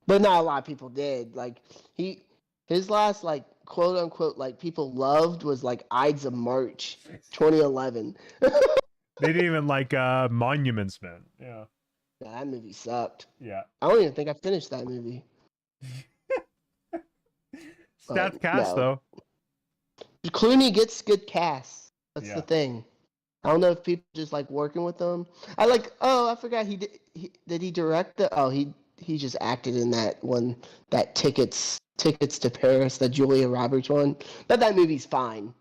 But not a lot of people did. Like his last like quote unquote like people loved was like Ides of March 2011. They didn't even like Monuments Men. Yeah. That movie sucked. Yeah. I don't even think I finished that movie. Stats cast No. though. Clooney gets good casts. That's Yeah. the thing. I don't know if people just like working with them. I like. Oh, I forgot he did. Did he direct the? Oh, he just acted in that one. That tickets to Paris, the Julia Roberts one. But that movie's fine.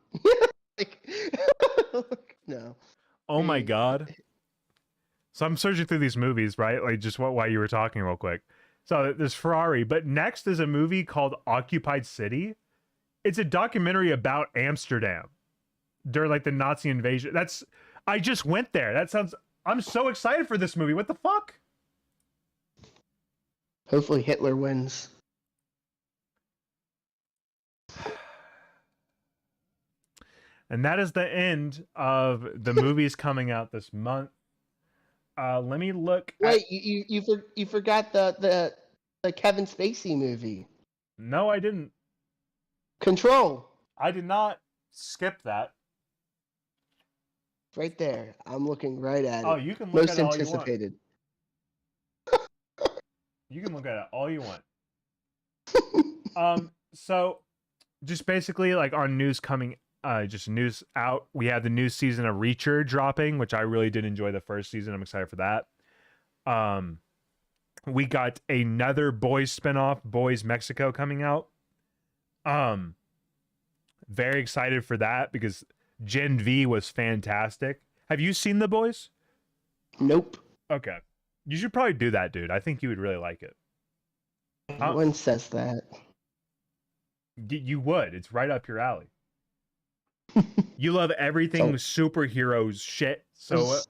Like, no. Oh my god. So I'm searching through these movies, right? Like just while you were talking real quick. So there's Ferrari, but next is a movie called Occupied City. It's a documentary about Amsterdam during like the Nazi invasion. I just went there. I'm so excited for this movie. What the fuck? Hopefully Hitler wins. And that is the end of the movies coming out this month. Let me look. Wait, you forgot the Kevin Spacey movie. No, I didn't. Control. I did not skip that. Right there. I'm looking right at it. Oh, you can look Most at it all anticipated. you want. You can look at it all you want. So just basically like our news coming just news out. We have the new season of Reacher dropping, which I really did enjoy the first season. I'm excited for that. We got another Boys spinoff, Boys Mexico, coming out. Very excited for that because Gen V was fantastic. Have you seen The Boys? Nope. Okay. You should probably do that, dude. I think you would really like it. Everyone says that. You would. It's right up your alley. You love everything superheroes shit. So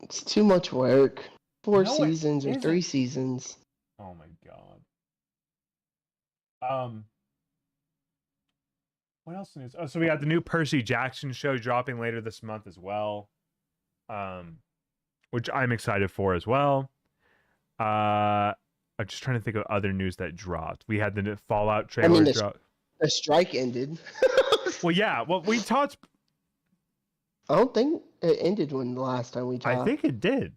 it's too much work. 4 No, it seasons or isn't. 3 seasons. oh my god. What else is? Oh, so we got the new Percy Jackson show dropping later this month as well. Which I'm excited for as well. I'm just trying to think of other news that dropped. We had the new Fallout trailer drop. The strike ended. Well, yeah. Well, we talked. I don't think it ended when the last time we talked. I think it did.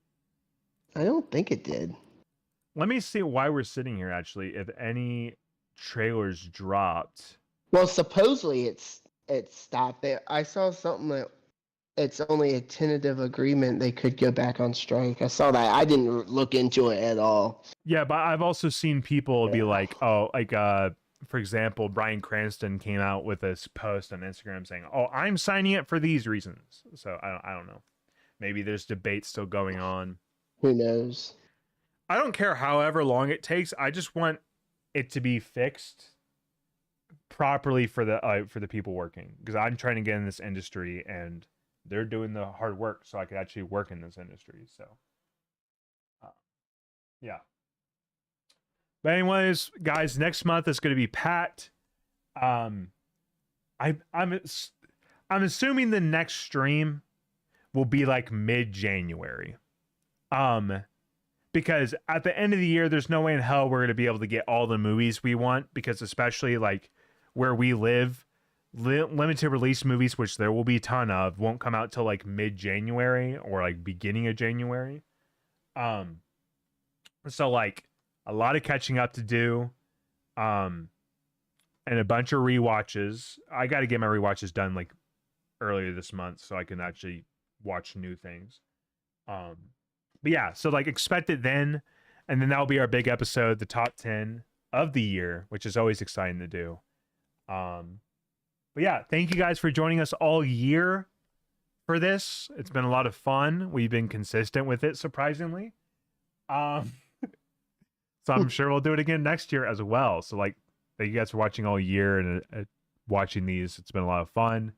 I don't think it did. Let me see why we're sitting here. Actually, if any trailers dropped. Well, supposedly it stopped there. I saw something that it's only a tentative agreement. They could go back on strike. I saw that. I didn't look into it at all. Yeah, but I've also seen people be like, oh, like for example, Bryan Cranston came out with this post on Instagram saying, "Oh, I'm signing it for these reasons." So I don't know. Maybe there's debate still going on. Who knows? I don't care however long it takes. I just want it to be fixed properly for the people working, because I'm trying to get in this industry and they're doing the hard work so I could actually work in this industry. So yeah. But anyways, guys, next month is going to be packed. I'm assuming the next stream will be like mid-January. Because at the end of the year, there's no way in hell we're going to be able to get all the movies we want, because especially like where we live, limited release movies, which there will be a ton of, won't come out till like mid-January or like beginning of January. So like a lot of catching up to do, and a bunch of rewatches. I got to get my rewatches done like earlier this month so I can actually watch new things. But yeah, so like expect it then, and then that'll be our big episode, the top 10 of the year, which is always exciting to do. But yeah, thank you guys for joining us all year for this. It's been a lot of fun. We've been consistent with it, surprisingly. So I'm sure we'll do it again next year as well. So like, thank you guys for watching all year and watching these. It's been a lot of fun.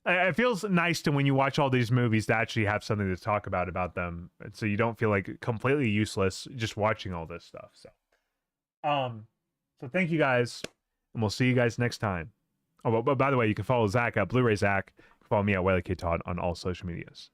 It feels nice to, when you watch all these movies, to actually have something to talk about them, so you don't feel like completely useless just watching all this stuff. So thank you guys, and we'll see you guys next time. Oh, but by the way, you can follow Zack at Blu-ray Zack. You can follow me at Wiley K. Todd on all social medias.